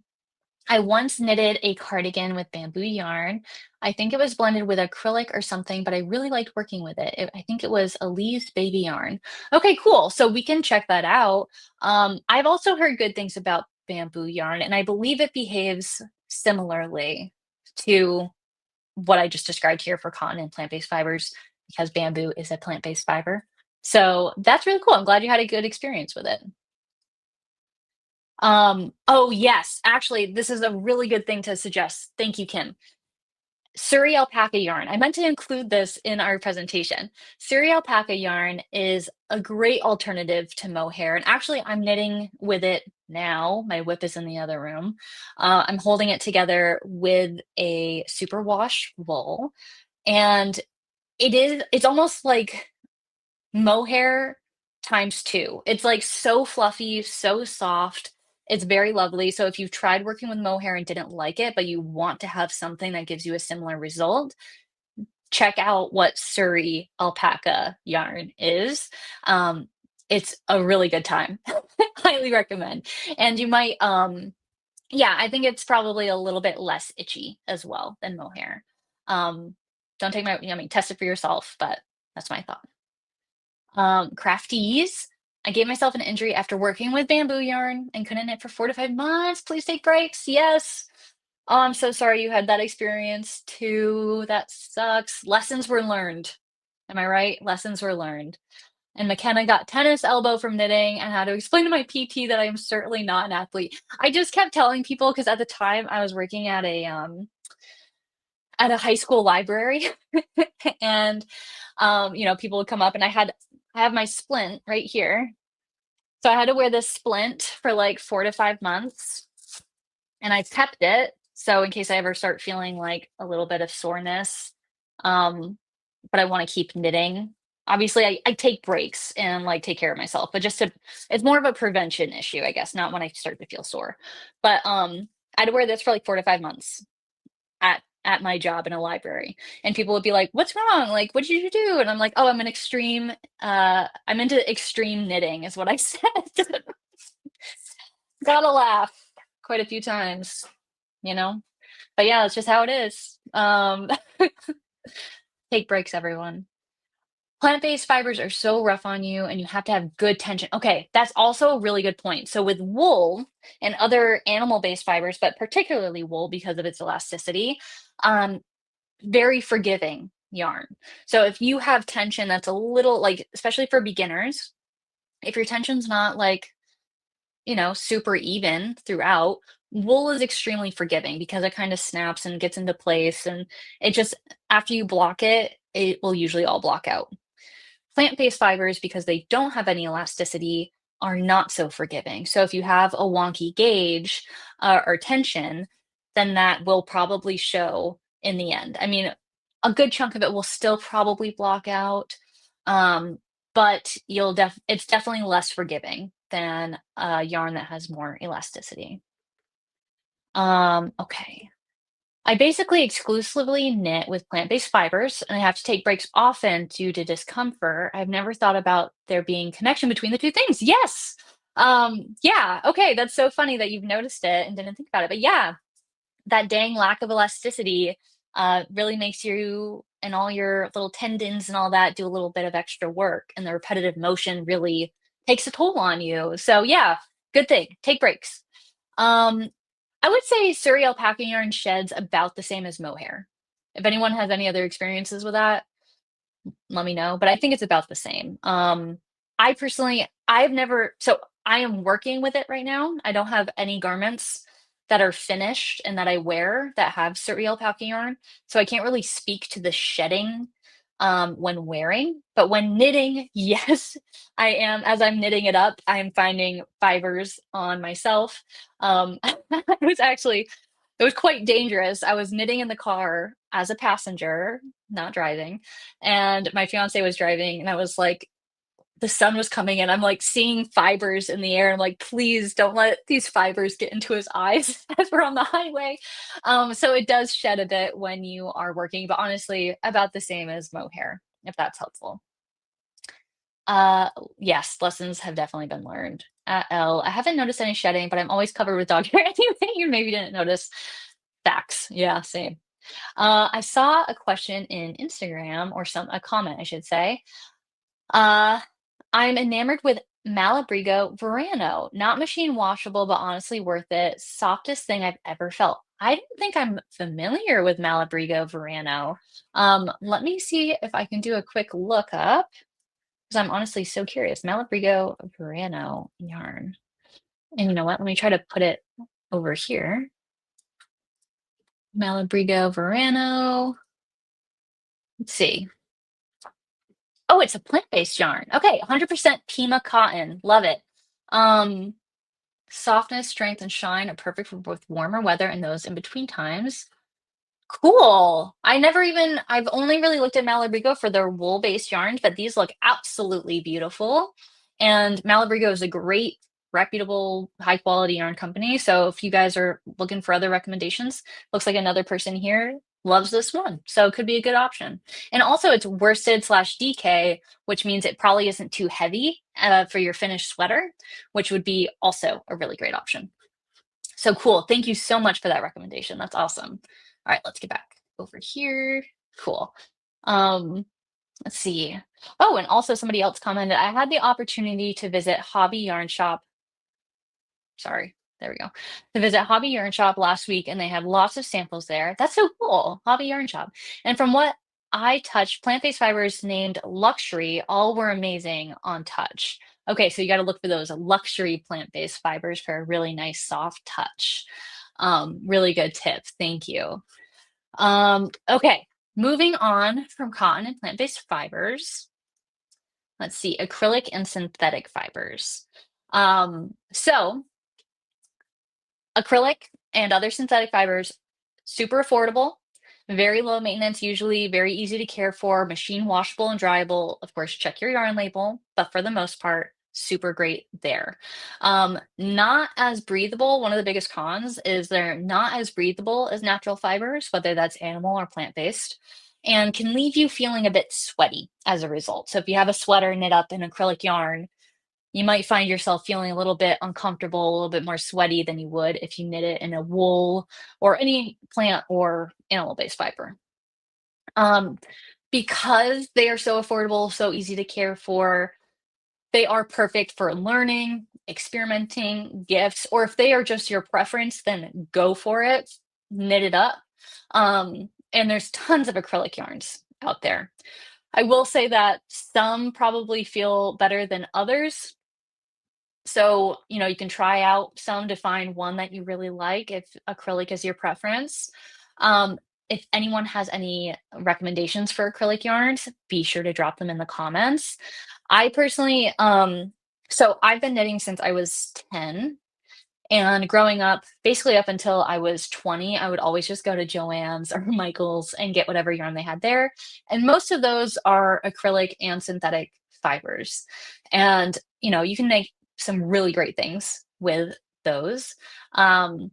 I once knitted a cardigan with bamboo yarn. I think it was blended with acrylic or something, but I really liked working with it. I think it was Elise baby yarn. Okay, cool. So we can check that out. I've also heard good things about bamboo yarn, and I believe it behaves similarly to what I just described here for cotton and plant-based fibers because bamboo is a plant-based fiber. So that's really cool. I'm glad you had a good experience with it. Oh yes, actually, this is a really good thing to suggest. Thank you, Kim. Surrey alpaca yarn. I meant to include this in our presentation. Surrey alpaca yarn is a great alternative to mohair. And actually, I'm knitting with it now. My whip is in the other room. I'm holding it together with a superwash wool. And it's almost like mohair times two. It's like so fluffy, so soft. It's very lovely. So if you've tried working with mohair and didn't like it, but you want to have something that gives you a similar result, check out what Surrey alpaca yarn is. Um, it's a really good time. Highly recommend. And you might, yeah, I think it's probably a little bit less itchy as well than mohair. Um, don't take test it for yourself, but that's my thought. Crafties. I gave myself an injury after working with bamboo yarn and couldn't knit for 4 to 5 months. Please take breaks. Yes. Oh, I'm so sorry you had that experience too. That sucks. Lessons were learned. Am I right? Lessons were learned. And McKenna got tennis elbow from knitting and had to explain to my PT that I am certainly not an athlete. I just kept telling people because at the time I was working at at a high school library. And people would come up and I have my splint right here. So I had to wear this splint for like 4 to 5 months, and I've kept it. So in case I ever start feeling like a little bit of soreness, um, but I want to keep knitting. Obviously, I take breaks and like take care of myself, but it's more of a prevention issue, I guess, not when I start to feel sore. But I had to wear this for like 4 to 5 months at my job in a library, and people would be like, "What's wrong? Like, what did you do?" And I'm like, "Oh, I'm into extreme knitting," is what I said. Gotta laugh quite a few times, you know? But yeah, it's just how it is. Take breaks, everyone. Plant-based fibers are so rough on you, and you have to have good tension. Okay, that's also a really good point. So with wool and other animal-based fibers, but particularly wool because of its elasticity, um, very forgiving yarn. So if you have tension that's a little like, especially for beginners, if your tension's not like, super even throughout, wool is extremely forgiving because it kind of snaps and gets into place. And it just, after you block it, it will usually all block out. Plant-based fibers, because they don't have any elasticity, are not so forgiving. So if you have a wonky gauge or tension, then that will probably show in the end. I mean, a good chunk of it will still probably block out, um, but it's definitely less forgiving than a yarn that has more elasticity. Okay. I basically exclusively knit with plant-based fibers, and I have to take breaks often due to discomfort. I've never thought about there being connection between the two things. Yes. Yeah. Okay. That's so funny that you've noticed it and didn't think about it. But yeah, that dang lack of elasticity really makes you and all your little tendons and all that do a little bit of extra work, and the repetitive motion really takes a toll on you. So yeah, good thing. Take breaks. Um, I would say Surrey alpaca yarn sheds about the same as mohair. If anyone has any other experiences with that, let me know, but I think it's about the same. I personally, I've never, so I am working with it right now. I don't have any garments that are finished and that I wear that have Surrey alpaca yarn, so I can't really speak to the shedding when wearing, but when knitting, yes, I am. As I'm knitting it up, I am finding fibers on myself. It was actually, it was quite dangerous. I was knitting in the car as a passenger, not driving, and my fiance was driving, and I was like, the sun was coming in. I'm like seeing fibers in the air. I'm like, please don't let these fibers get into his eyes as we're on the highway. So it does shed a bit when you are working, but honestly, about the same as mohair, if that's helpful. Uh, yes, lessons have definitely been learned. At L, I haven't noticed any shedding, but I'm always covered with dog hair anyway. You maybe didn't notice. Facts. Yeah, same. I saw a question in Instagram, or a comment, I should say. Uh, I'm enamored with Malabrigo Verano. Not machine washable, but honestly worth it. Softest thing I've ever felt. I don't think I'm familiar with Malabrigo Verano. Let me see if I can do a quick look up because I'm honestly so curious. Malabrigo Verano yarn. And you know what? Let me try to put it over here. Malabrigo Verano. Let's see. Oh, it's a plant-based yarn. Okay, 100% Pima cotton. Love it. Um, Softness, strength, and shine are perfect for both warmer weather and those in between times. Cool. I've only really looked at Malabrigo for their wool-based yarns, but these look absolutely beautiful. And Malabrigo is a great, reputable, high-quality yarn company. So if you guys are looking for other recommendations, looks like another person here loves this one. So it could be a good option. And also it's worsted/DK, which means it probably isn't too heavy for your finished sweater, which would be also a really great option. So cool. Thank you so much for that recommendation. That's awesome. All right, let's get back over here. Cool. Um, let's see. Oh, and also somebody else commented, I had the opportunity to visit Hobby Yarn Shop. Sorry, there we go. To visit Hobby Yarn Shop last week, and they had lots of samples there. That's so cool. Hobby Yarn Shop. And from what I touched, plant-based fibers named Luxury all were amazing on touch. Okay, so you got to look for those luxury plant-based fibers for a really nice soft touch. Really good tip. Thank you. Okay, moving on from cotton and plant-based fibers. Let's see, acrylic and synthetic fibers. So acrylic and other synthetic fibers, super affordable, very low maintenance, usually very easy to care for, machine washable and dryable. Of course, check your yarn label, but for the most part, super great there. Not as breathable. One of the biggest cons is they're not as breathable as natural fibers, whether that's animal or plant-based, and can leave you feeling a bit sweaty as a result. So if you have a sweater knit up in acrylic yarn, you might find yourself feeling a little bit uncomfortable, a little bit more sweaty than you would if you knit it in a wool or any plant or animal-based fiber. Um, because they are so affordable, so easy to care for, they are perfect for learning, experimenting, gifts, or if they are just your preference, then go for it, knit it up. And there's tons of acrylic yarns out there. I will say that some probably feel better than others. So, you can try out some to find one that you really like if acrylic is your preference. If anyone has any recommendations for acrylic yarns, be sure to drop them in the comments. I personally, so I've been knitting since I was 10, and growing up, basically up until I was 20, I would always just go to Joann's or Michael's and get whatever yarn they had there. And most of those are acrylic and synthetic fibers. And, you can make some really great things with those. Um,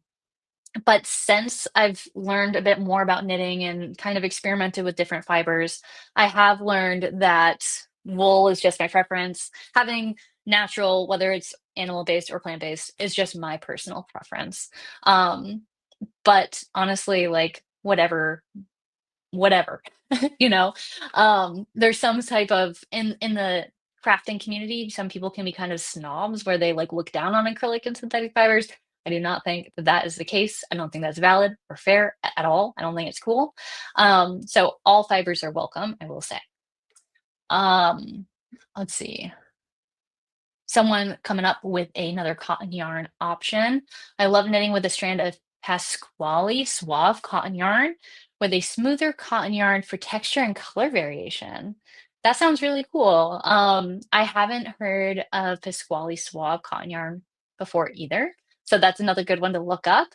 but since I've learned a bit more about knitting and kind of experimented with different fibers, I have learned that wool is just my preference. Having natural, whether it's animal-based or plant-based, is just my personal preference. Um, but honestly, like, whatever, you know? There's some type of in the crafting community, some people can be kind of snobs where they, like, look down on acrylic and synthetic fibers. I do not think that that is the case. I don't think that's valid or fair at all. I don't think it's cool. So all fibers are welcome, I will say. Um, let's see. Someone coming up with another cotton yarn option. I love knitting with a strand of Pasquale Suave cotton yarn with a smoother cotton yarn for texture and color variation. That sounds really cool. I haven't heard of Pasquale Suave cotton yarn before either. So that's another good one to look up.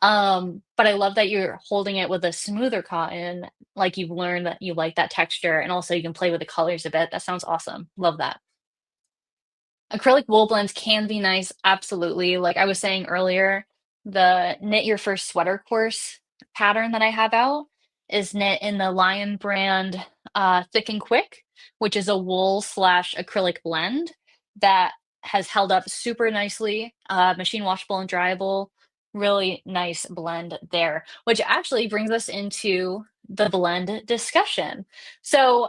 But I love that you're holding it with a smoother cotton, like you've learned that you like that texture, and also you can play with the colors a bit. That sounds awesome. Love that. Acrylic wool blends can be nice, absolutely. Like I was saying earlier, the Knit Your First Sweater course pattern that I have out is knit in the Lion brand Thick and Quick, which is a wool slash acrylic blend that has held up super nicely, machine washable and dryable. Really nice blend there, which actually brings us into the blend discussion. So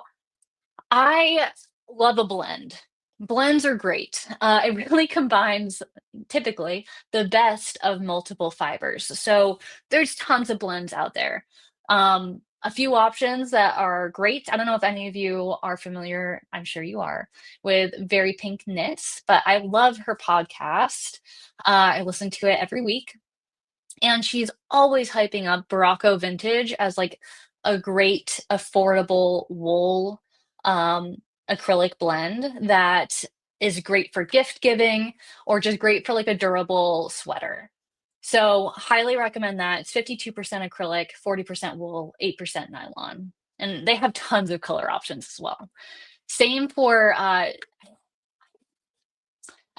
I love a blend. Blends are great. It really combines typically the best of multiple fibers. So there's tons of blends out there. A few options that are great. I don't know if any of you are familiar, I'm sure you are, with Very Pink Knits, but I love her podcast. I listen to it every week, and she's always hyping up Baracco Vintage as like a great affordable wool um, acrylic blend that is great for gift giving or just great for like a durable sweater. So highly recommend that. It's 52% acrylic, 40% wool, 8% nylon. And they have tons of color options as well. Same for I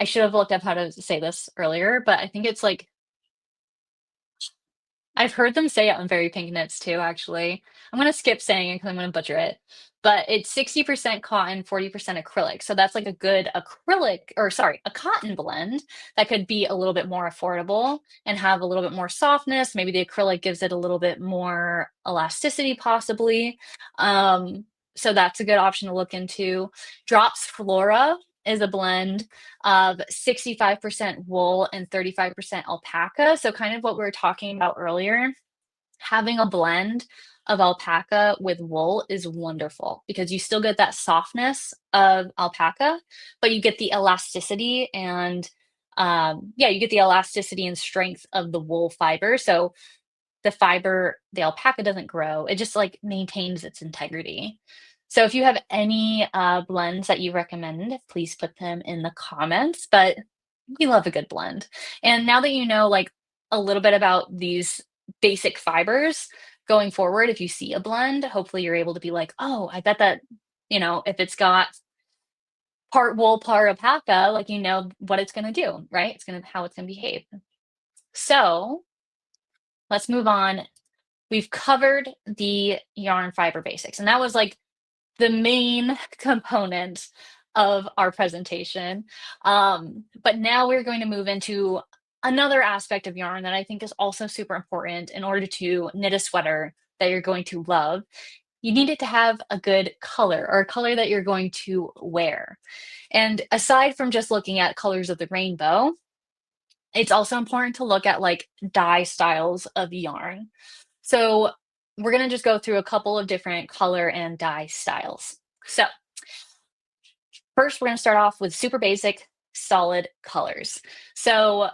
should have looked up how to say this earlier, but I think it's like I've heard them say it on Very Pink Knits too, actually. I'm gonna skip saying it because I'm gonna butcher it. But it's 60% cotton, 40% acrylic. So that's like a good acrylic, or sorry, a cotton blend that could be a little bit more affordable and have a little bit more softness. Maybe the acrylic gives it a little bit more elasticity, possibly. So that's a good option to look into. Drops Flora is a blend of 65% wool and 35% alpaca. So, kind of what we were talking about earlier, having a blend of alpaca with wool is wonderful because you still get that softness of alpaca, but you get the elasticity and yeah, you get the elasticity and strength of the wool fiber. So the fiber, the alpaca doesn't grow. It just like maintains its integrity. So if you have any blends that you recommend, please put them in the comments. But we love a good blend. And now that you know like a little bit about these basic fibers going forward, if you see a blend, hopefully you're able to be like, oh, I bet that, if it's got part wool, part alpaca, like you know what it's gonna do, right? It's gonna how it's gonna behave. So let's move on. We've covered the yarn fiber basics, and that was like the main component of our presentation. But now we're going to move into another aspect of yarn that I think is also super important in order to knit a sweater that you're going to love. You need it to have a good color or a color that you're going to wear. And aside from just looking at colors of the rainbow, it's also important to look at like dye styles of yarn. So we're going to just go through a couple of different color and dye styles. So first, we're going to start off with super basic solid colors. So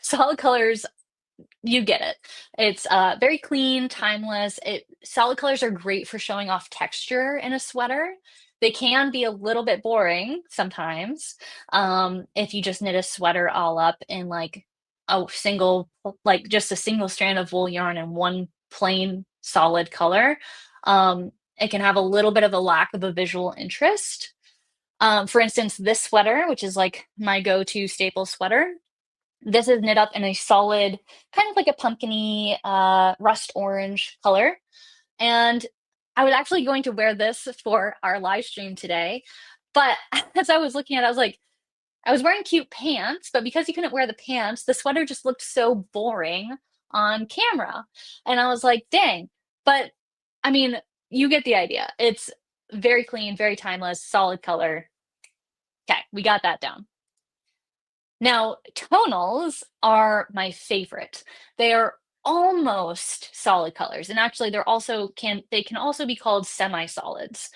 solid colors, you get it. It's very clean, timeless. Solid colors are great for showing off texture in a sweater. They can be a little bit boring sometimes if you just knit a sweater all up in like just a single strand of wool yarn and one plain solid color. It can have a little bit of a lack of a visual interest. For instance, this sweater, which is like my go-to staple sweater, this is knit up in a solid, kind of like a pumpkin-y, rust orange color, and I was actually going to wear this for our live stream today, but as I was looking at it, I was like, I was wearing cute pants, but because you couldn't wear the pants, the sweater just looked so boring on camera, and I was like, "Dang." But, I mean, you get the idea. It's very clean, very timeless, solid color. Okay, we got that down. Now, tonals are my favorite. They are almost solid colors, and actually they can also be called semi-solids.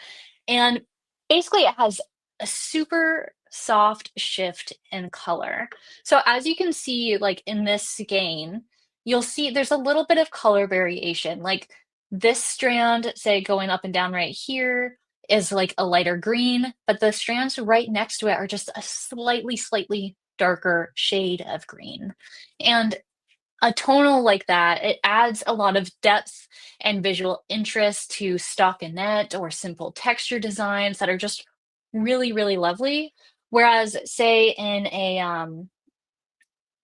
And basically it has a super soft shift in color. So as you can see, like in this skein, you'll see there's a little bit of color variation. Like this strand, say going up and down right here, is like a lighter green, but the strands right next to it are just a slightly darker shade of green. And a tonal like that, it adds a lot of depth and visual interest to stockinette or simple texture designs that are just really lovely. Whereas, say in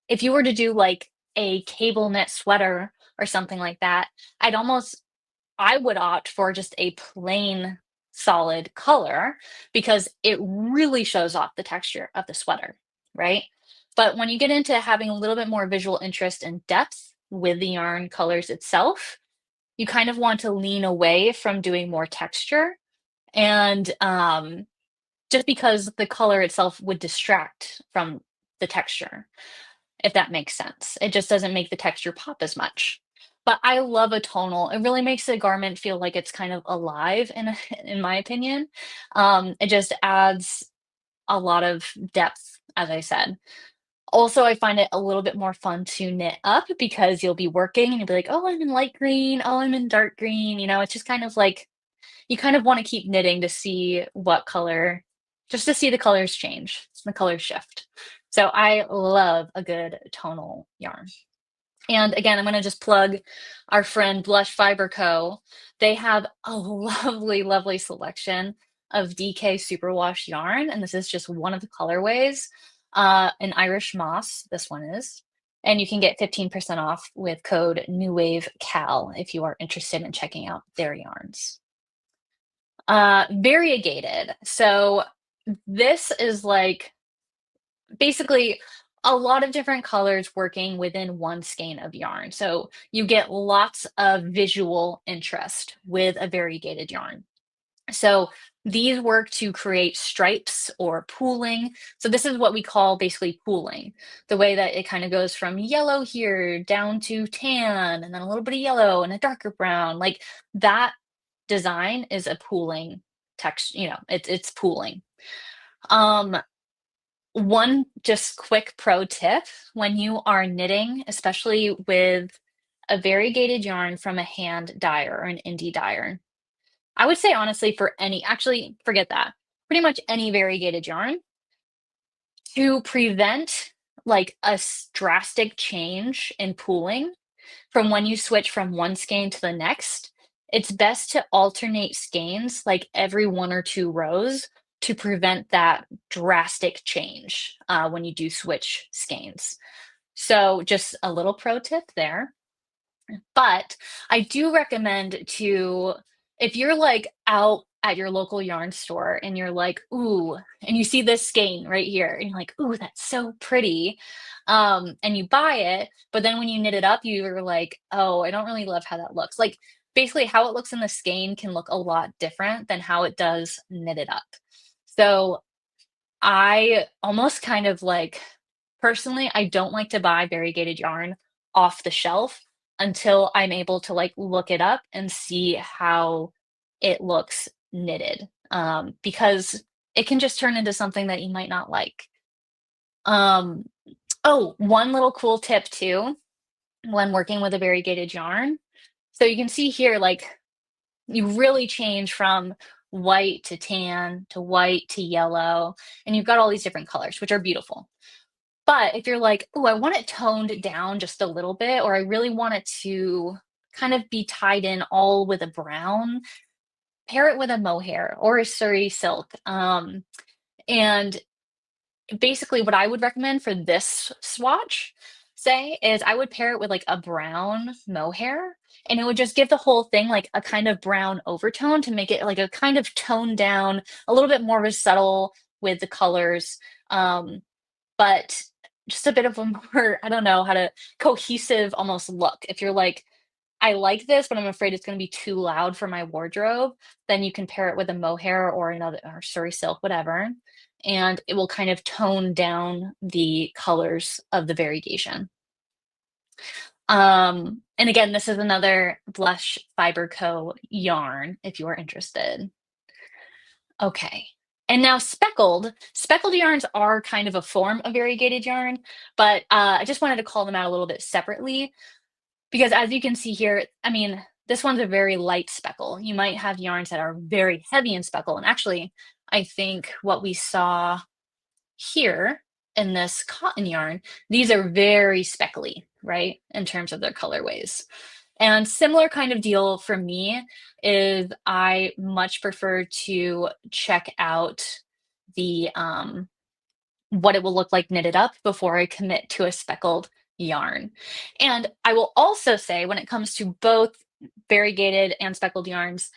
if you were to do like a cable knit sweater or something like that, I would opt for just a plain solid color because it really shows off the texture of the sweater, right? But when you get into having a little bit more visual interest and depth with the yarn colors itself, you kind of want to lean away from doing more texture. And just because the color itself would distract from the texture, if that makes sense. It just doesn't make the texture pop as much. But I love a tonal. It really makes a garment feel like it's kind of alive in my opinion. It just adds a lot of depth, as I said. Also, I find it a little bit more fun to knit up because you'll be working and you'll be like, "Oh, I'm in light green. Oh, I'm in dark green." It's just kind of like you kind of want to keep knitting to see what color, just to see the colors change, the colors shift. So I love a good tonal yarn. And again, I'm going to just plug our friend Blush Fiber Co. They have a lovely selection of DK Superwash yarn, and this is just one of the colorways. An Irish Moss, this one is. And you can get 15% off with code NewWaveKAL if you are interested in checking out their yarns. Variegated. So this is like basically a lot of different colors working within one skein of yarn. So you get lots of visual interest with a variegated yarn. So these work to create stripes or pooling. So this is what we call basically pooling. The way that it kind of goes from yellow here down to tan and then a little bit of yellow and a darker brown. Like that design is a pooling text, it's pooling. Um, One just quick pro tip when you are knitting, especially with a variegated yarn from a hand dyer or an indie dyer. I would say honestly for any, actually forget that. Pretty much any variegated yarn to prevent like a drastic change in pooling from when you switch from one skein to the next. It's best to alternate skeins like every 1 or 2 rows to prevent that drastic change when you do switch skeins. So just a little pro tip there. But I do recommend to, if you're like out at your local yarn store and you're like, ooh, and you see this skein right here, and you're like, ooh, that's so pretty. And you buy it, but then when you knit it up, you're like, oh, I don't really love how that looks. Like basically how it looks in the skein can look a lot different than how it does knitted up. So I almost kind of like personally, I don't like to buy variegated yarn off the shelf until I'm able to like look it up and see how it looks knitted. Because it can just turn into something that you might not like. Um, oh, one little cool tip too when working with a variegated yarn. So you can see here, like you really change from white to tan to white to yellow, and you've got all these different colors, which are beautiful. But if you're like, "Ooh, I want it toned down just a little bit," or "I really want it to kind of be tied in all with a brown," pair it with a mohair or a Surrey silk. And basically what I would recommend for this swatch, say, is I would pair it with like a brown mohair, and it would just give the whole thing like a kind of brown overtone to make it like a kind of toned down, a little bit more of a subtle with the colors. But just a bit of a more, I don't know how to, cohesive almost look. If you're like, I like this, but I'm afraid it's going to be too loud for my wardrobe, then you can pair it with a mohair or another or Surrey silk, whatever, and it will kind of tone down the colors of the variegation. And again, this is another Blush Fiber Co. yarn if you are interested. Okay. And now speckled yarns are kind of a form of variegated yarn, but I just wanted to call them out a little bit separately because as you can see here, I mean, this one's a very light speckle. You might have yarns that are very heavy in speckle. And actually, I think what we saw here in this cotton yarn, these are very speckly, right? In terms of their colorways. And similar kind of deal for me is I much prefer to check out the what it will look like knitted up before I commit to a speckled yarn. And I will also say when it comes to both variegated and speckled yarns,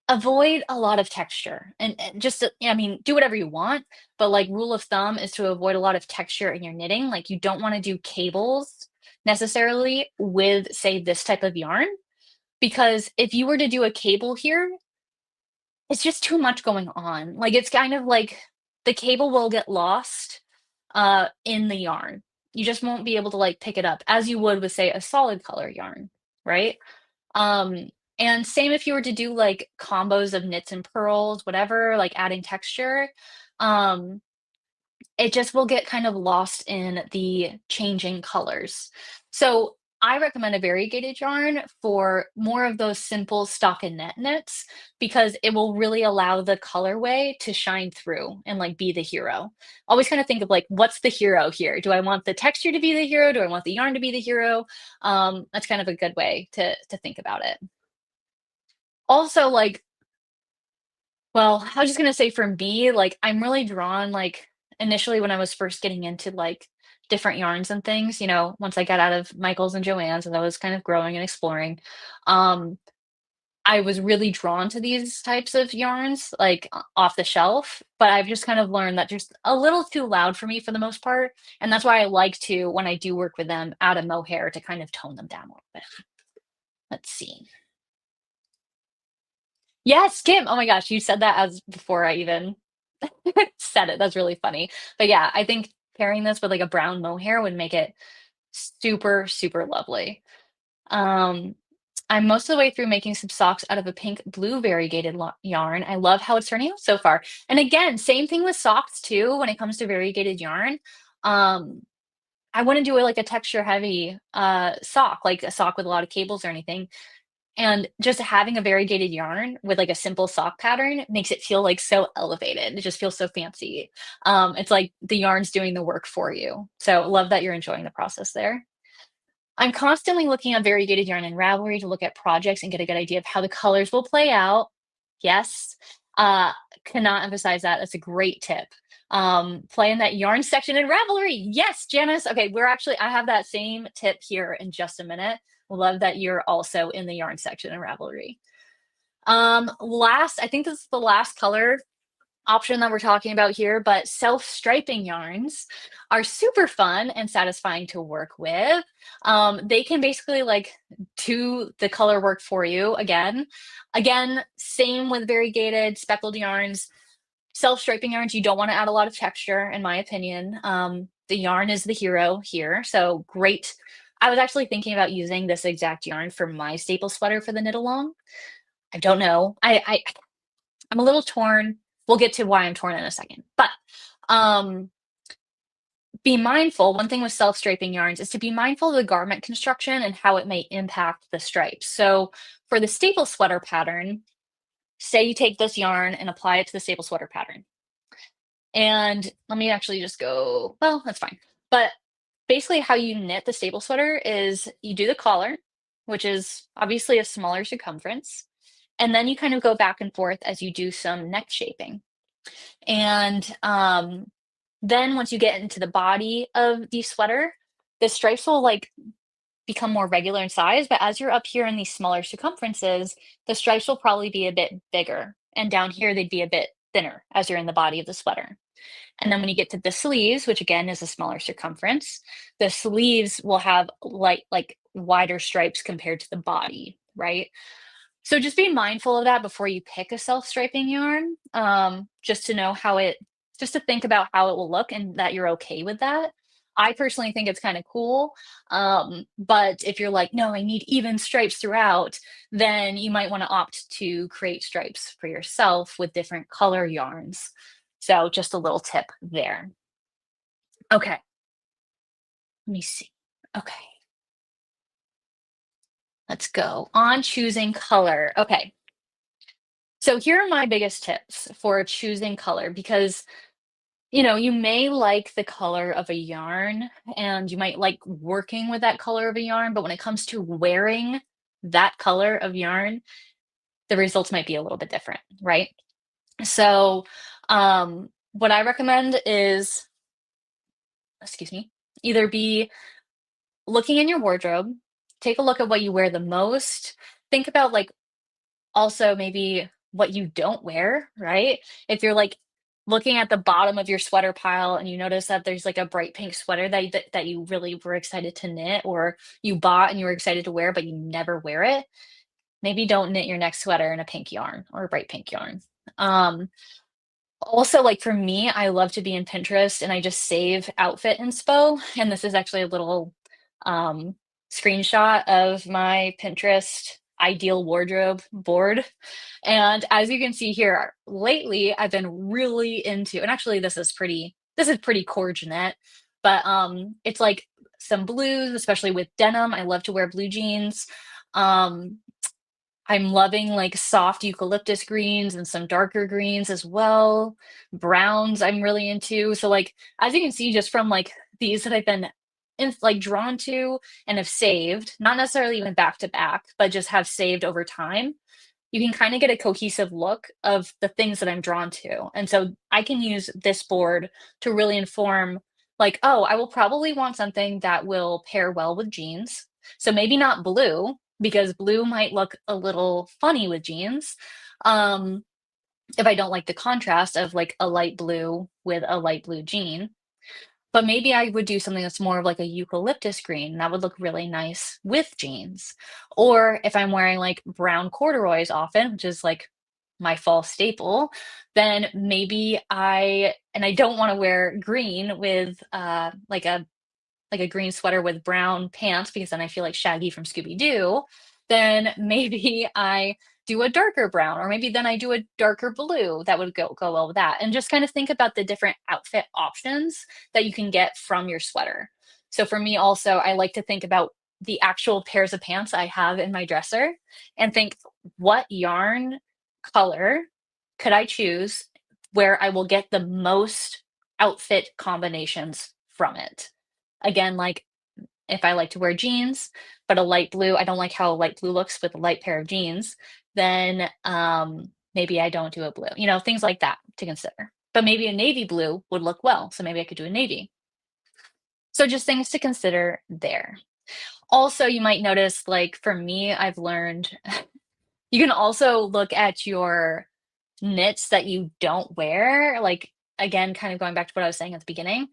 avoid a lot of texture and just I mean, do whatever you want, but like rule of thumb is to avoid a lot of texture in your knitting. Like you don't want to do cables necessarily with say this type of yarn because if you were to do a cable here, it's just too much going on. Like it's kind of like the cable will get lost in the yarn. You just won't be able to like pick it up as you would with say a solid color yarn, right? Um, and same if you were to do like combos of knits and pearls, whatever, like adding texture, um, it just will get kind of lost in the changing colors. So I recommend a variegated yarn for more of those simple stockinette knits because it will really allow the colorway to shine through and like be the hero. Always kind of think of like, what's the hero here? Do I want the texture to be the hero? Do I want the yarn to be the hero? That's kind of a good way to think about it. Also, like, well, I was just gonna say for me, like, I'm really drawn, like, initially when I was first getting into, like, different yarns and things, once I got out of Michael's and Joann's and I was kind of growing and exploring, um, I was really drawn to these types of yarns, like, off the shelf, but I've just kind of learned that just a little too loud for me for the most part, and that's why I like to, when I do work with them, add a mohair to kind of tone them down a little bit. Let's see. Yes, Kim. Oh my gosh, you said that as before I even said it. That's really funny. But yeah, I think pairing this with like a brown mohair would make it super, super lovely. Um, I'm most of the way through making some socks out of a pink blue variegated yarn. I love how it's turning out so far. And again, same thing with socks too when it comes to variegated yarn. Um, I wouldn't do it like a texture heavy sock, like a sock with a lot of cables or anything. And just having a variegated yarn with like a simple sock pattern makes it feel like so elevated. It just feels so fancy. It's like the yarn's doing the work for you. So love that you're enjoying the process there. I'm constantly looking at variegated yarn and Ravelry to look at projects and get a good idea of how the colors will play out. Yes, uh, cannot emphasize that. That's a great tip. Play in that yarn section in Ravelry. Yes, Janice. Okay, I have that same tip here in just a minute. Love that you're also in the yarn section in Ravelry. I think this is the last color option that we're talking about here, but self-striping yarns are super fun and satisfying to work with. They can basically like do the color work for you again, same with variegated speckled yarns. Self-striping yarns, you don't want to add a lot of texture in my opinion. The yarn is the hero here, so great. I was actually thinking about using this exact yarn for my staple sweater for the knit along. I don't know. I'm a little torn. We'll get to why I'm torn in a second. But um, be mindful. One thing with self-striping yarns is to be mindful of the garment construction and how it may impact the stripes. So for the staple sweater pattern, say you take this yarn and apply it to the staple sweater pattern. And let me actually just go, well, that's fine. But basically how you knit the staple sweater is you do the collar, which is obviously a smaller circumference. And then you kind of go back and forth as you do some neck shaping. And then once you get into the body of the sweater, the stripes will like become more regular in size. But as you're up here in these smaller circumferences, the stripes will probably be a bit bigger. And down here, they'd be a bit thinner as you're in the body of the sweater. And then when you get to the sleeves, which again is a smaller circumference, the sleeves will have like wider stripes compared to the body, right? So just be mindful of that before you pick a self-striping yarn, just to know just to think about how it will look and that you're okay with that. I personally think it's kind of cool. But if you're like, no, I need even stripes throughout, then you might want to opt to create stripes for yourself with different color yarns. So just a little tip there. Okay, let me see. Okay, let's go on choosing color. Okay, so here are my biggest tips for choosing color because you may like the color of a yarn and you might like working with that color of a yarn, but when it comes to wearing that color of yarn, the results might be a little bit different, right? So, what I recommend is, excuse me, either be looking in your wardrobe, take a look at what you wear the most, think about like also maybe what you don't wear, right? If you're like looking at the bottom of your sweater pile and you notice that there's like a bright pink sweater that you really were excited to knit or you bought and you were excited to wear but you never wear it, maybe don't knit your next sweater in a pink yarn or a bright pink yarn. Also, like for me, I love to be in Pinterest and I just save outfit inspo. And this is actually a little um, screenshot of my Pinterest ideal wardrobe board. And as you can see here, lately I've been really into, and actually this is pretty coordinate, but it's like some blues, especially with denim. I love to wear blue jeans. Um, I'm loving like soft eucalyptus greens and some darker greens as well. Browns I'm really into. So like as you can see just from like these that I've been like drawn to and have saved, not necessarily even back to back, but just have saved over time, you can kind of get a cohesive look of the things that I'm drawn to. And so I can use this board to really inform like, oh, I will probably want something that will pair well with jeans. So maybe not blue because blue might look a little funny with jeans. Um, if I don't like the contrast of like a light blue with a light blue jean. But maybe I would do something that's more of like a eucalyptus green. That would look really nice with jeans. Or if I'm wearing like brown corduroys often, which is like my fall staple, then maybe I don't want to wear green with like a green sweater with brown pants because then I feel like Shaggy from Scooby Doo, then maybe I do a darker brown, or maybe then I do a darker blue that would go well with that. And just kind of think about the different outfit options that you can get from your sweater. So for me also, I like to think about the actual pairs of pants I have in my dresser and think, what yarn color could I choose where I will get the most outfit combinations from it? Again, like if I like to wear jeans, but a light blue, I don't like how a light blue looks with a light pair of jeans, then maybe I don't do a blue, things like that to consider. But maybe a navy blue would look well. So maybe I could do a navy. So just things to consider there. Also, you might notice, like for me, I've learned you can also look at your knits that you don't wear. Like, again, kind of going back to what I was saying at the beginning.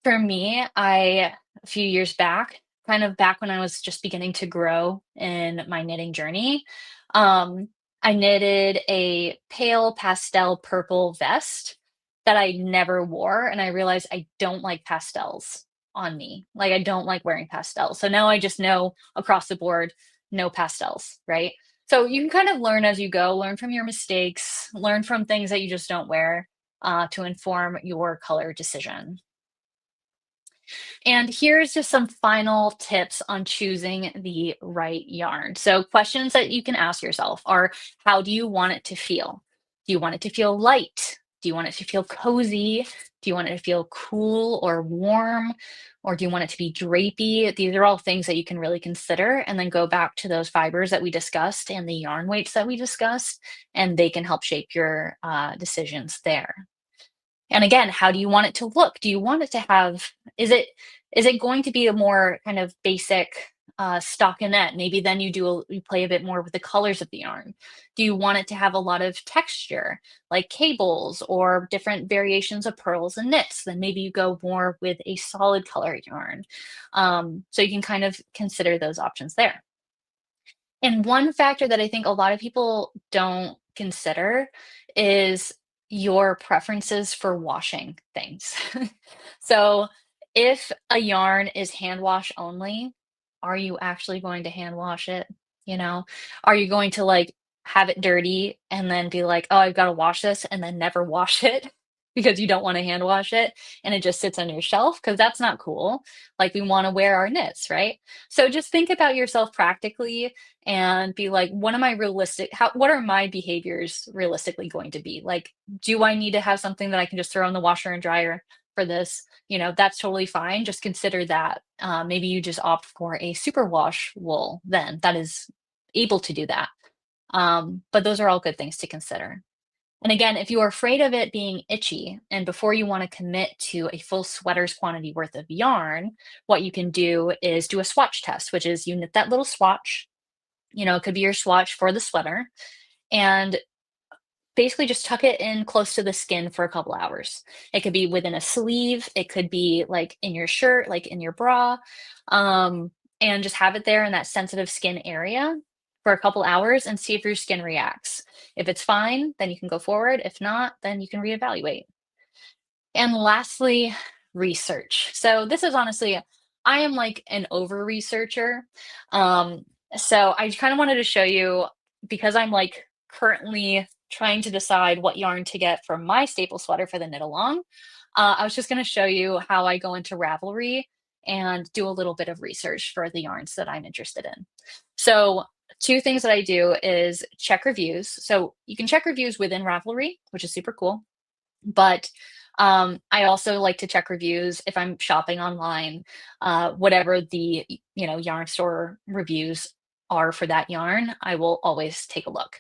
For me, a few years back, kind of back when I was just beginning to grow in my knitting journey, um, I knitted a pale pastel purple vest that I never wore, and I realized I don't like pastels on me. Like, I don't like wearing pastels. So now I just know across the board, no pastels, right? So you can kind of learn as you go, learn from your mistakes, learn from things that you just don't wear to inform your color decision. And here's just some final tips on choosing the right yarn. So, questions that you can ask yourself are, how do you want it to feel? Do you want it to feel light? Do you want it to feel cozy? Do you want it to feel cool or warm? Or do you want it to be drapey? These are all things that you can really consider, and then go back to those fibers that we discussed and the yarn weights that we discussed, and they can help shape your decisions there. And again, how do you want it to look? Do you want it to have, is it going to be a more kind of basic stockinette? Maybe then you play a bit more with the colors of the yarn. Do you want it to have a lot of texture, like cables or different variations of pearls and knits? Then maybe you go more with a solid color yarn. So you can kind of consider those options there. And one factor that I think a lot of people don't consider is your preferences for washing things. So, if a yarn is hand wash only, are you actually going to hand wash it? You know, are you going to like have it dirty and then be like, oh, I've got to wash this and then never wash it because you don't want to hand wash it and it just sits on your shelf? Because that's not cool. Like, we want to wear our knits, right? So, just think about yourself practically and be like, what are my behaviors realistically going to be? Like, do I need to have something that I can just throw in the washer and dryer for this? That's totally fine. Just consider that. Maybe you just opt for a superwash wool then that is able to do that. But those are all good things to consider. And again, if you are afraid of it being itchy and before you want to commit to a full sweater's quantity worth of yarn, what you can do is do a swatch test, which is you knit that little swatch. It could be your swatch for the sweater, and basically just tuck it in close to the skin for a couple hours. It could be within a sleeve, it could be like in your shirt, like in your bra, um, and just have it there in that sensitive skin area for a couple hours and see if your skin reacts. If it's fine, then you can go forward. If not, then you can reevaluate. And lastly, research. So this is honestly, I am like an over researcher. Um, so I kind of wanted to show you, because I'm like currently trying to decide what yarn to get for my staple sweater for the knit along. I was just going to show you how I go into Ravelry and do a little bit of research for the yarns that I'm interested in. So two things that I do is check reviews. So you can check reviews within Ravelry, which is super cool. But I also like to check reviews if I'm shopping online, whatever the yarn store reviews are for that yarn, I will always take a look.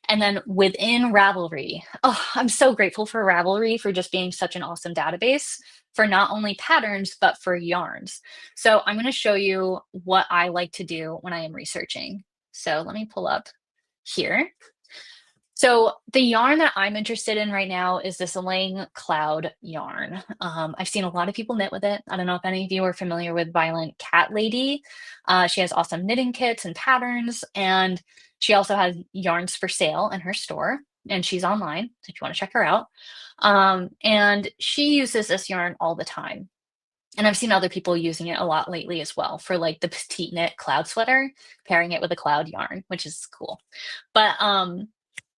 And then within Ravelry, oh, I'm so grateful for Ravelry for just being such an awesome database for not only patterns, but for yarns. So I'm going to show you what I like to do when I am researching. So let me pull up here. So the yarn that I'm interested in right now is this Laying Cloud yarn. I've seen a lot of people knit with it. I don't know if any of you are familiar with Violent Cat Lady. She has awesome knitting kits and patterns, and she also has yarns for sale in her store, and she's online, so if you want to check her out. And she uses this yarn all the time. And I've seen other people using it a lot lately as well for like the petite knit cloud sweater, pairing it with a cloud yarn, which is cool. But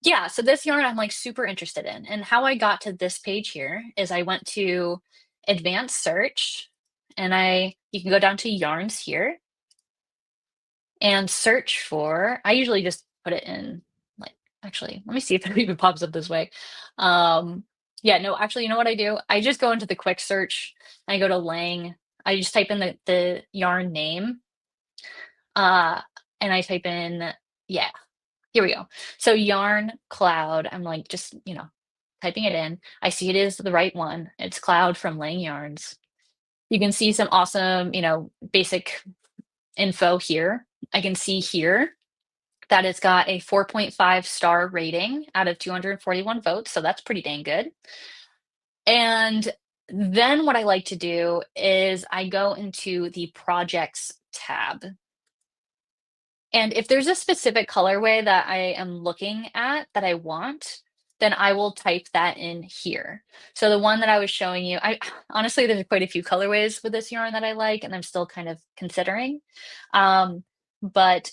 yeah, so this yarn I'm like super interested in. And how I got to this page here is I went to advanced search and you can go down to yarns here and search for, I usually just put it in, like, actually, let me see if it even pops up this way. Um, yeah, no, actually, you know what I do? I just go into the quick search, I go to Lang, I just type in the yarn name, uh, and I type in, yeah, here we go. So yarn cloud, I'm like, just, typing it in. I see it is the right one. It's Cloud from Lang Yarns. You can see some awesome, basic info here. I can see here that it's got a 4.5-star rating out of 241 votes, so that's pretty dang good. And then what I like to do is I go into the projects tab. And if there's a specific colorway that I am looking at that I want, then I will type that in here. So the one that I was showing you, I honestly, there's quite a few colorways with this yarn that I like, and I'm still kind of considering. But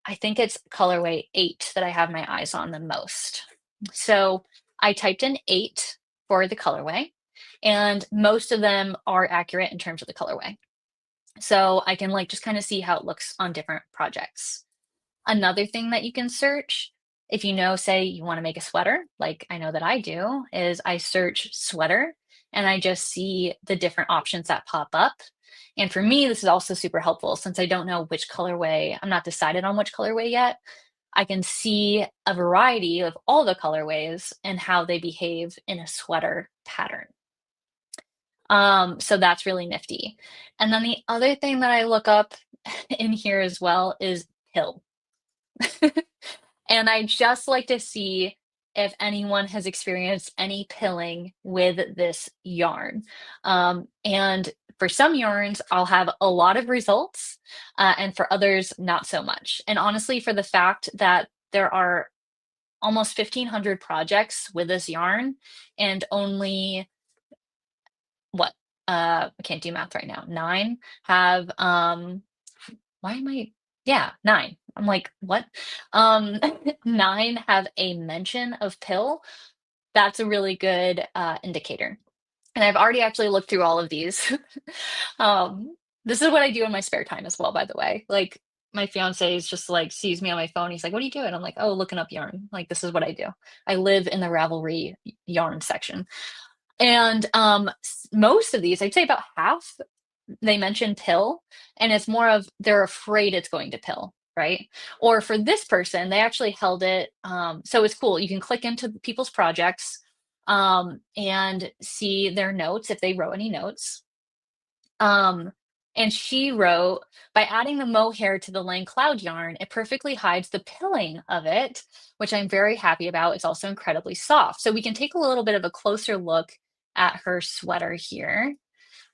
I think it's colorway 8 that I have my eyes on the most. So I typed in 8 for the colorway, and most of them are accurate in terms of the colorway. So I can like just kind of see how it looks on different projects. Another thing that you can search, if you know, say you want to make a sweater, like I know that I do, is I search sweater and I just see the different options that pop up. And for me, this is also super helpful since I don't know which colorway, I'm not decided on which colorway yet. I can see a variety of all the colorways and how they behave in a sweater pattern. So that's really nifty. And then the other thing that I look up in here as well is pill. And I just like to see if anyone has experienced any pilling with this yarn. And for some yarns, I'll have a lot of results, and for others, not so much. And honestly, for the fact that there are almost 1,500 projects with this yarn, and only what? I can't do math right now. 9 have, why am I yeah, 9. I'm like, "What?" Um, 9 have a mention of pill. That's a really good, indicator. And I've already actually looked through all of these. Um, this is what I do in my spare time as well, by the way. Like, my fiancé is just, like, sees me on my phone, he's like, "What are you doing?" I'm like, "Oh, looking up yarn." Like, this is what I do. I live in the Ravelry yarn section. And, most of these, I'd say about half, they mention pill, and it's more of they're afraid it's going to pill, right? Or for this person, they actually held it, so it's cool. You can click into people's projects, and see their notes if they wrote any notes. Um, and she wrote, by adding the mohair to the Lang Cloud yarn, it perfectly hides the pilling of it, which I'm very happy about. It's also incredibly soft. So we can take a little bit of a closer look at her sweater here,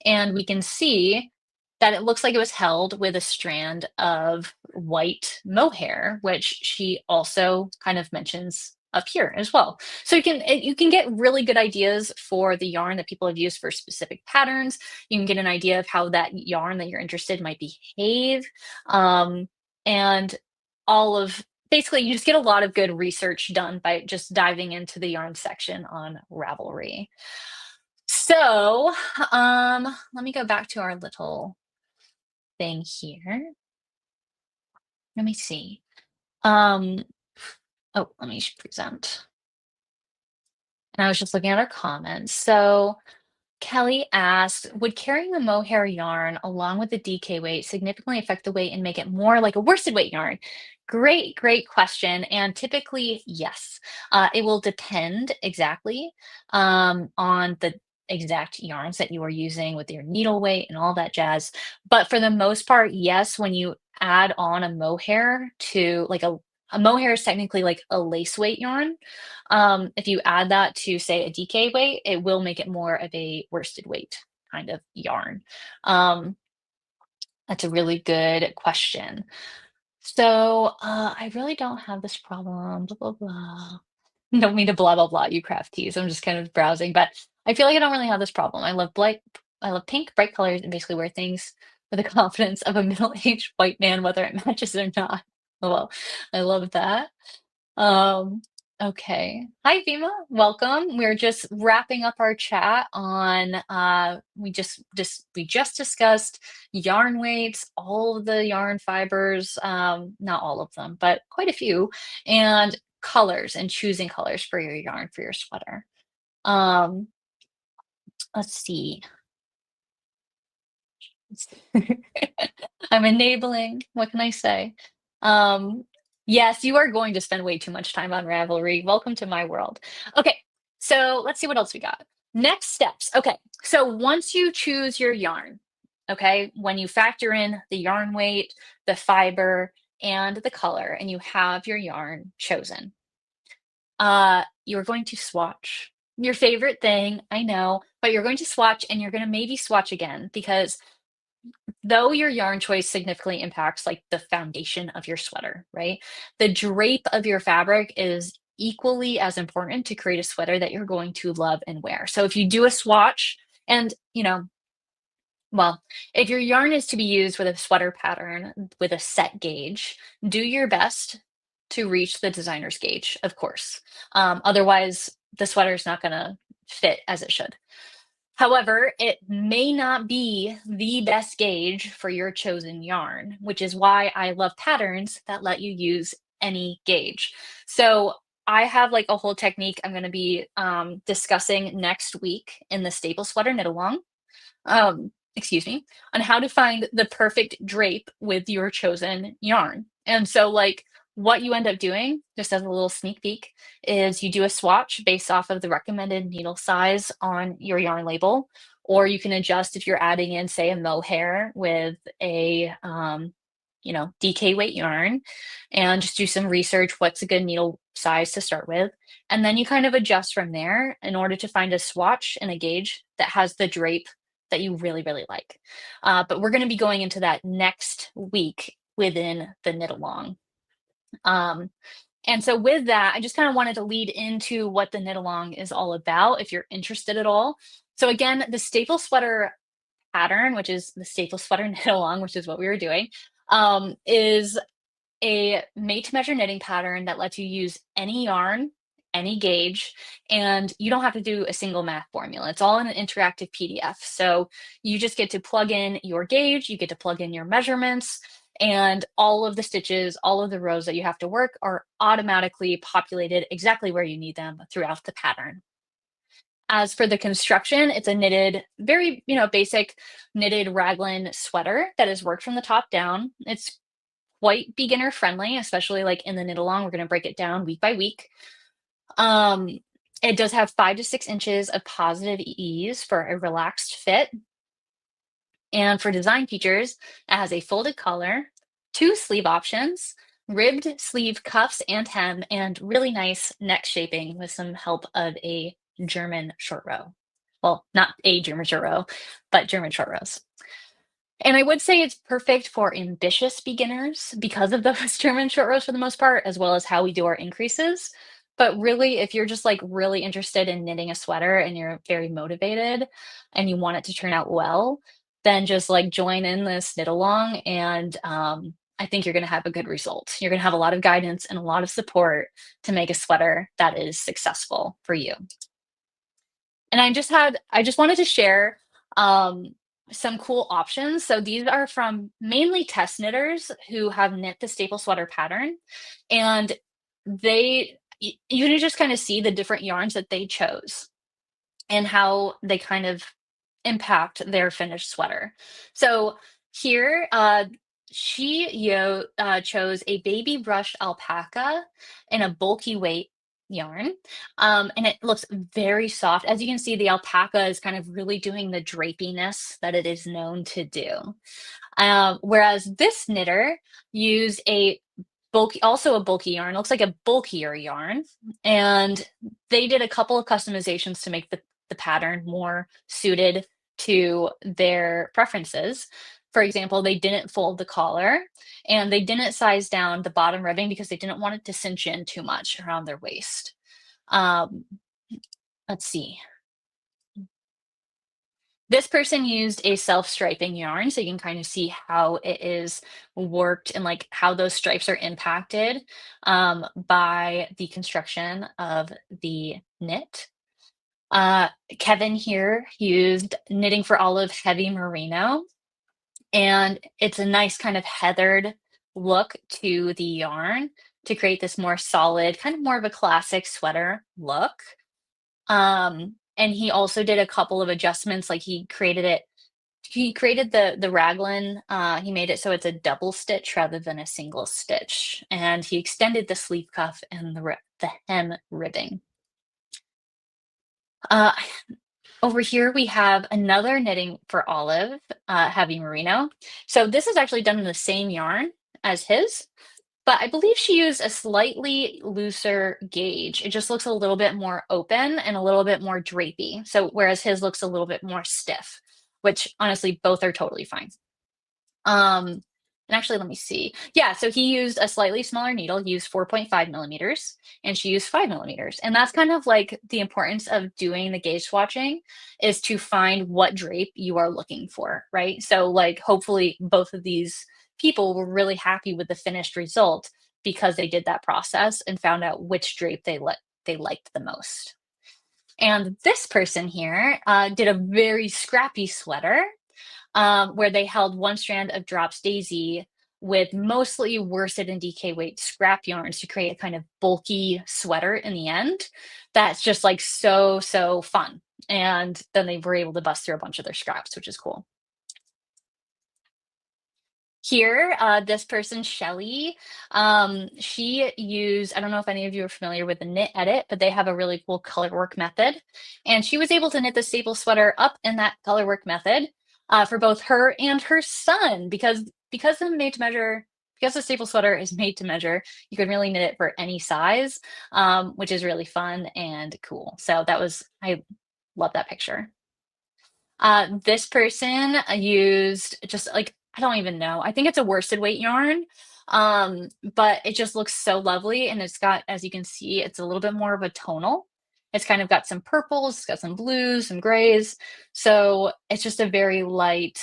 and we can see that it looks like it was held with a strand of white mohair, which she also kind of mentions up here as well. So you can get really good ideas for the yarn that people have used for specific patterns. You can get an idea of how that yarn that you're interested might behave, and all of basically you just get a lot of good research done by just diving into the yarn section on Ravelry. So, let me go back to our little thing here. Let me see. Um, oh, let me present. And I was just looking at our comments. So Kelly asked, would carrying the mohair yarn along with the DK weight significantly affect the weight and make it more like a worsted weight yarn? Great, great question. And typically, yes. It will depend exactly, on the exact yarns that you are using with your needle weight and all that jazz. But for the most part, yes, when you add on a mohair to like a mohair is technically like a lace weight yarn. If you add that to, say, a DK weight, it will make it more of a worsted weight kind of yarn. Um, that's a really good question. So, I really don't have this problem, blah, blah, blah. Don't mean to blah, blah, blah, you crafties. I'm just kind of browsing, but I feel like I don't really have this problem. I love pink, bright colors, and basically wear things with the confidence of a middle-aged white man, whether it matches or not. Well, I love that. Um, Okay. Hi, Vima. Welcome. We're just wrapping up our chat on we just discussed yarn weights, all of the yarn fibers, not all of them, but quite a few, and colors and choosing colors for your yarn for your sweater. Um, let's see. I'm enabling. What can I say? Um, yes, you are going to spend way too much time on Ravelry. Welcome to my world. Okay, so let's see what else we got. Next steps. Okay, so once you choose your yarn, okay, when you factor in the yarn weight, the fiber, and the color, and you have your yarn chosen, you're going to swatch. Your favorite thing, I know, but you're going to swatch and you're going to maybe swatch again because though your yarn choice significantly impacts like the foundation of your sweater, right? The drape of your fabric is equally as important to create a sweater that you're going to love and wear. So if you do a swatch and, well, if your yarn is to be used with a sweater pattern with a set gauge, do your best to reach the designer's gauge, of course. Otherwise, the sweater is not going to fit as it should. However, it may not be the best gauge for your chosen yarn, which is why I love patterns that let you use any gauge. So I have like a whole technique I'm going to be discussing next week in the Staple Sweater Knit Along. Excuse me, on how to find the perfect drape with your chosen yarn. And so, like, what you end up doing, just as a little sneak peek, is you do a swatch based off of the recommended needle size on your yarn label, or you can adjust if you're adding in, say, a mohair with a DK weight yarn, and just do some research. What's a good needle size to start with? And then you kind of adjust from there in order to find a swatch and a gauge that has the drape that you really, really like. But we're going to be going into that next week within the knit along. Um, and so with that, I just kind of wanted to lead into what the knit along is all about if you're interested at all. So again, the staple sweater pattern, which is the staple sweater knit along, which is what we were doing, is a made to measure knitting pattern that lets you use any yarn, any gauge, and you don't have to do a single math formula. It's all in an interactive PDF. So you just get to plug in your gauge, you get to plug in your measurements, and all of the stitches, all of the rows that you have to work are automatically populated exactly where you need them throughout the pattern. As for the construction, it's a knitted, very, basic knitted raglan sweater that is worked from the top down. It's quite beginner friendly, especially like in the knit along. We're going to break it down week by week. Um, it does have 5 to 6 inches of positive ease for a relaxed fit. And for design features, it has a folded collar, two sleeve options, ribbed sleeve cuffs and hem, and really nice neck shaping with some help of a German short row. Well, not a German short row, but German short rows. And I would say it's perfect for ambitious beginners because of those German short rows for the most part, as well as how we do our increases. But really, if you're just like really interested in knitting a sweater and you're very motivated and you want it to turn out well, then just like join in this knit along. And I think you're going to have a good result. You're going to have a lot of guidance and a lot of support to make a sweater that is successful for you. And I just wanted to share um, some cool options. So these are from mainly test knitters who have knit the staple sweater pattern, and you can just kind of see the different yarns that they chose and how they kind of impact their finished sweater. So here, chose a baby brushed alpaca in a bulky weight yarn, and it looks very soft. As you can see, the alpaca is kind of really doing the drapiness that it is known to do. Whereas this knitter used also a bulky yarn, looks like a bulkier yarn, and they did a couple of customizations to make the pattern more suited to their preferences. For example, they didn't fold the collar and they didn't size down the bottom ribbing because they didn't want it to cinch in too much around their waist. Um, let's see. This person used a self-striping yarn, so you can kind of see how it is worked and like how those stripes are impacted by the construction of the knit. Uh, Kevin here used Knitting for Olive Heavy Merino, and it's a nice kind of heathered look to the yarn to create this more solid, kind of more of a classic sweater look. And he also did a couple of adjustments, like he created the raglan, he made it so it's a double stitch rather than a single stitch, and he extended the sleeve cuff and the hem ribbing. Uh, Over here, we have another Knitting for Olive, heavy merino. So this is actually done in the same yarn as his, but I believe she used a slightly looser gauge. It just looks a little bit more open and a little bit more drapey. So whereas his looks a little bit more stiff, which honestly, both are totally fine. Um, and actually, let me see. Yeah, so he used a slightly smaller needle. He used 4.5 millimeters, and she used 5 millimeters. And that's kind of like the importance of doing the gauge swatching is to find what drape you are looking for, right? So, like, hopefully, both of these people were really happy with the finished result because they did that process and found out which drape they liked the most. And this person here did a very scrappy sweater where they held one strand of drops daisy with mostly worsted and DK weight scrap yarns to create a kind of bulky sweater in the end. That's just like so fun. And then they were able to bust through a bunch of their scraps, which is cool. Here, this person, Shelly, she used, I don't know if any of you are familiar with the Knit Edit, but they have a really cool color work method. And she was able to knit the staple sweater up in that color work method for both her and her son because the made to measure because the staple sweater is made to measure, you can really knit it for any size, which is really fun and cool. So I love that picture. This person used just like I don't even know. I think it's a worsted weight yarn, but it just looks so lovely, and it's got, as you can see, it's a little bit more of a tonal. It's kind of got some purples, it's got some blues, some grays. So it's just a very light,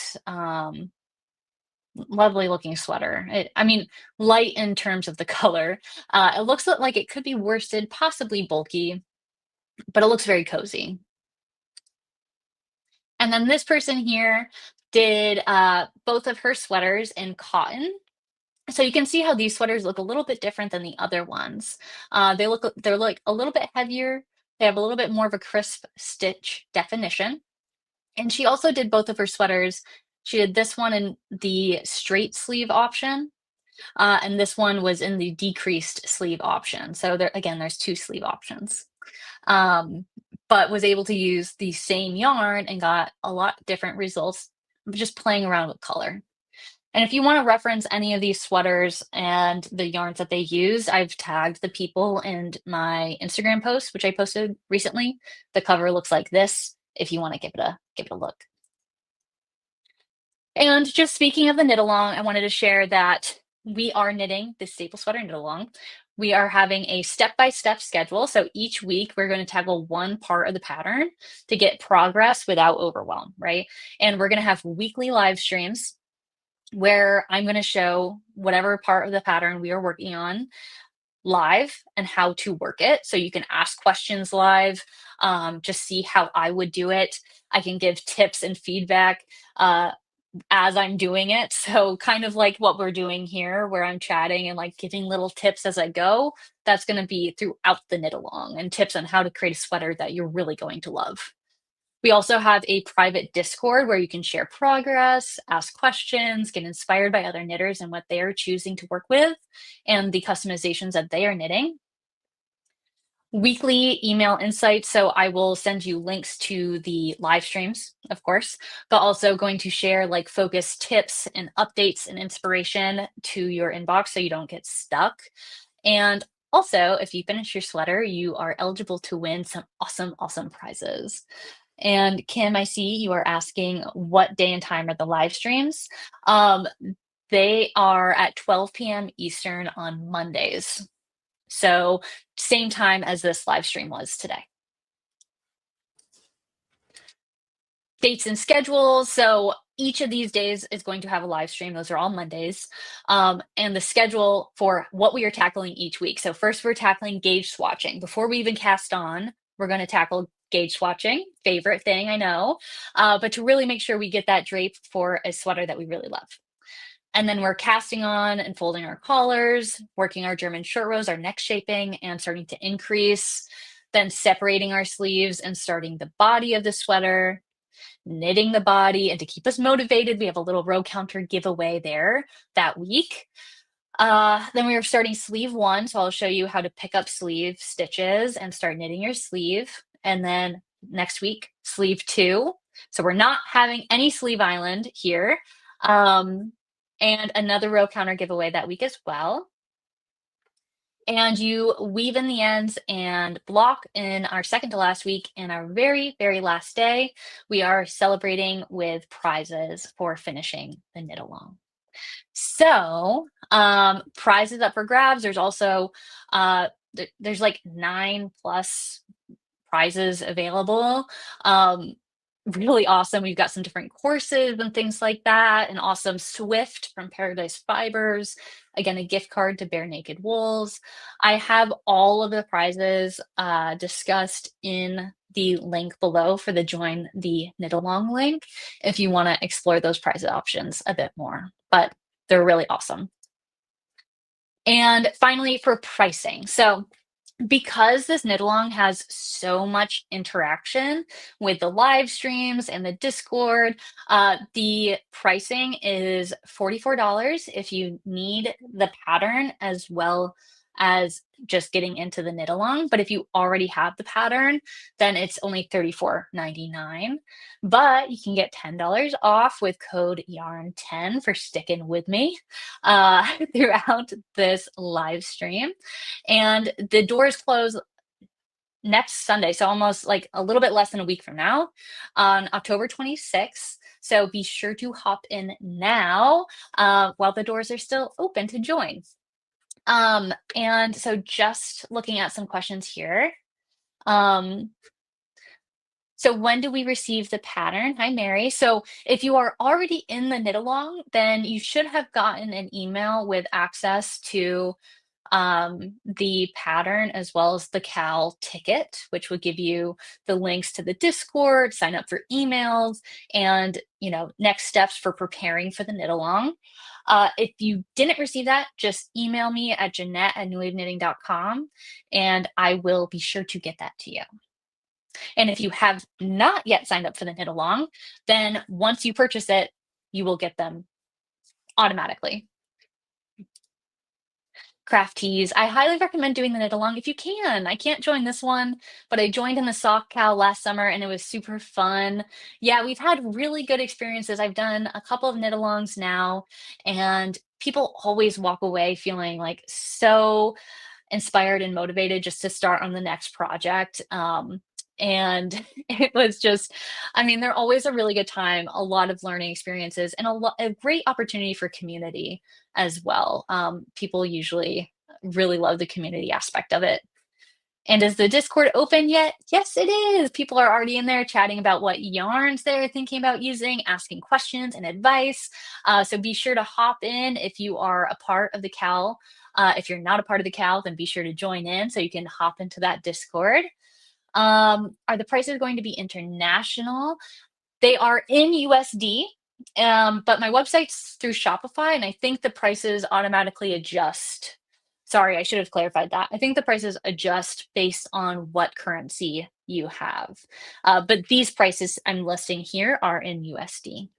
lovely looking sweater. I mean, light in terms of the color. It looks like it could be worsted, possibly bulky, but it looks very cozy. And then this person here did both of her sweaters in cotton. So you can see how these sweaters look a little bit different than the other ones. They're like a little bit heavier. They have a little bit more of a crisp stitch definition. And she also did both of her sweaters. She did this one in the straight sleeve option, and this one was in the decreased sleeve option. So there's two sleeve options. Um, but was able to use the same yarn and got a lot different results just playing around with color. And if you want to reference any of these sweaters and the yarns that they used, I've tagged the people in my Instagram post, which I posted recently. The cover looks like this if you want to give it a look. And just speaking of the knit along, I wanted to share that we are knitting the staple sweater knit along. We are having a step-by-step schedule. So each week we're going to tackle one part of the pattern to get progress without overwhelm, right? And we're going to have weekly live streams where I'm going to show whatever part of the pattern we are working on live and how to work it. So you can ask questions live, just see how I would do it. I can give tips and feedback. As I'm doing it. So kind of like what we're doing here, where I'm chatting and like giving little tips as I go. That's going to be throughout the knit along and tips on how to create a sweater that you're really going to love. We also have a private Discord where you can share progress, ask questions, get inspired by other knitters and what they are choosing to work with and the customizations that they are knitting. Weekly email insights. So I will send you links to the live streams, of course, but also going to share like focused tips and updates and inspiration to your inbox so you don't get stuck. And also, if you finish your sweater, you are eligible to win some awesome prizes. And Kim, I see you are asking what day and time are the live streams. They are at 12 p.m. Eastern on Mondays. So same time as this live stream was today. dates and schedules. So each of these days is going to have a live stream. Those are all Mondays. And the schedule for what we are tackling each week. So first, we're tackling gauge swatching. Before we even cast on, we're going to tackle gauge swatching. Favorite thing, I know. But to really make sure we get that drape for a sweater that we really love. And then we're casting on and folding our collars, working our German short rows, our neck shaping, and starting to increase. Then separating our sleeves and starting the body of the sweater, knitting the body. And to keep us motivated, we have a little row counter giveaway there that week. Then we are starting sleeve 1. So I'll show you how to pick up sleeve stitches and start knitting your sleeve. And then next week, sleeve 2. So we're not having any sleeve island here. And another row counter giveaway that week as well. And you weave in the ends and block in our second to last week. And our very, very last day, we are celebrating with prizes for finishing the knit along. So prizes up for grabs. There's also there's like 9 plus prizes available. Really awesome. We've got some different courses and things like that. An awesome Swift from Paradise Fibers. Again, a gift card to Bare Naked Wools. I have all of the prizes discussed in the link below for the Join the Knit Along link if you want to explore those prize options a bit more. But they're really awesome. And finally, for pricing. So because this knit along has so much interaction with the live streams and the Discord, the pricing is $44 if you need the pattern as well as just getting into the knit along. But if you already have the pattern, then it's only $34.99. But you can get $10 off with code yarn10 for sticking with me throughout this live stream. And the doors close next Sunday, so almost like a little bit less than a week from now, on October 26th. So be sure to hop in now while the doors are still open to join. And so just looking at some questions here. So when do we receive the pattern? Hi, Mary. So if you are already in the knit along, then you should have gotten an email with access to the pattern as well as the KAL ticket, which would give you the links to the Discord, sign up for emails, and next steps for preparing for the knit along. If you didn't receive that, just email me at Jeanette@newwaveknitting.com and I will be sure to get that to you. And if you have not yet signed up for the knit along, then once you purchase it, you will get them automatically. Craft tees. I highly recommend doing the knit along if you can. I can't join this one, but I joined in the sock KAL last summer and it was super fun. Yeah, we've had really good experiences. I've done a couple of knit alongs now, and people always walk away feeling like so inspired and motivated just to start on the next project. And it was just, I mean, they're always a really good time, a lot of learning experiences, and a great opportunity for community as well. People usually really love the community aspect of it. And is the Discord open yet? Yes, it is. People are already in there chatting about what yarns they're thinking about using, asking questions and advice. So be sure to hop in if you are a part of the KAL. If you're not a part of the KAL, then be sure to join in so you can hop into that Discord. Are the prices going to be international? They are in USD, but my website's through Shopify, and I think the prices automatically adjust. Sorry, I should have clarified that. I think the prices adjust based on what currency you have. But these prices I'm listing here are in USD.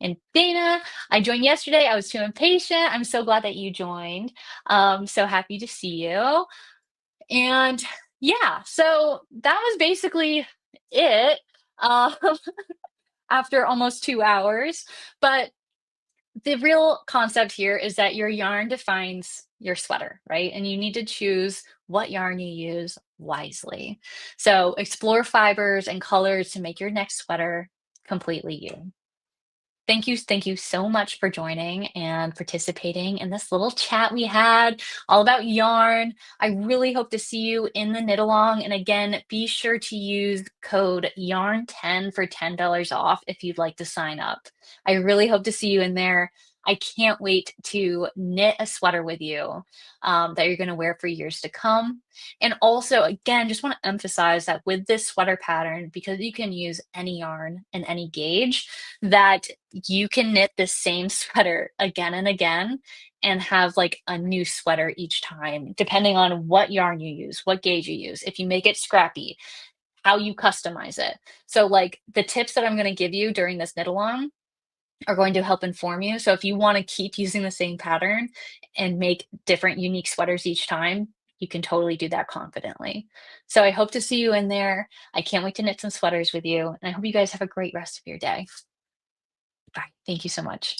And Dana, I joined yesterday. I was too impatient. I'm so glad that you joined. So happy to see you. And yeah, so that was basically it after almost 2 hours. But the real concept here is that your yarn defines your sweater, right? And you need to choose what yarn you use wisely. So explore fibers and colors to make your next sweater completely you. Thank you so much for joining and participating in this little chat we had all about yarn. I really hope to see you in the knit along. And again, be sure to use code YARN10 for $10 off if you'd like to sign up. I really hope to see you in there. I can't wait to knit a sweater with you that you're going to wear for years to come. And also, again, just want to emphasize that with this sweater pattern, because you can use any yarn and any gauge, that you can knit the same sweater again and again and have like a new sweater each time, depending on what yarn you use, what gauge you use, if you make it scrappy, how you customize it. So, like the tips that I'm going to give you during this knit along are going to help inform you. So, if you want to keep using the same pattern and make different unique sweaters each time, you can totally do that confidently. So, I hope to see you in there. I can't wait to knit some sweaters with you. And I hope you guys have a great rest of your day. Bye. Thank you so much.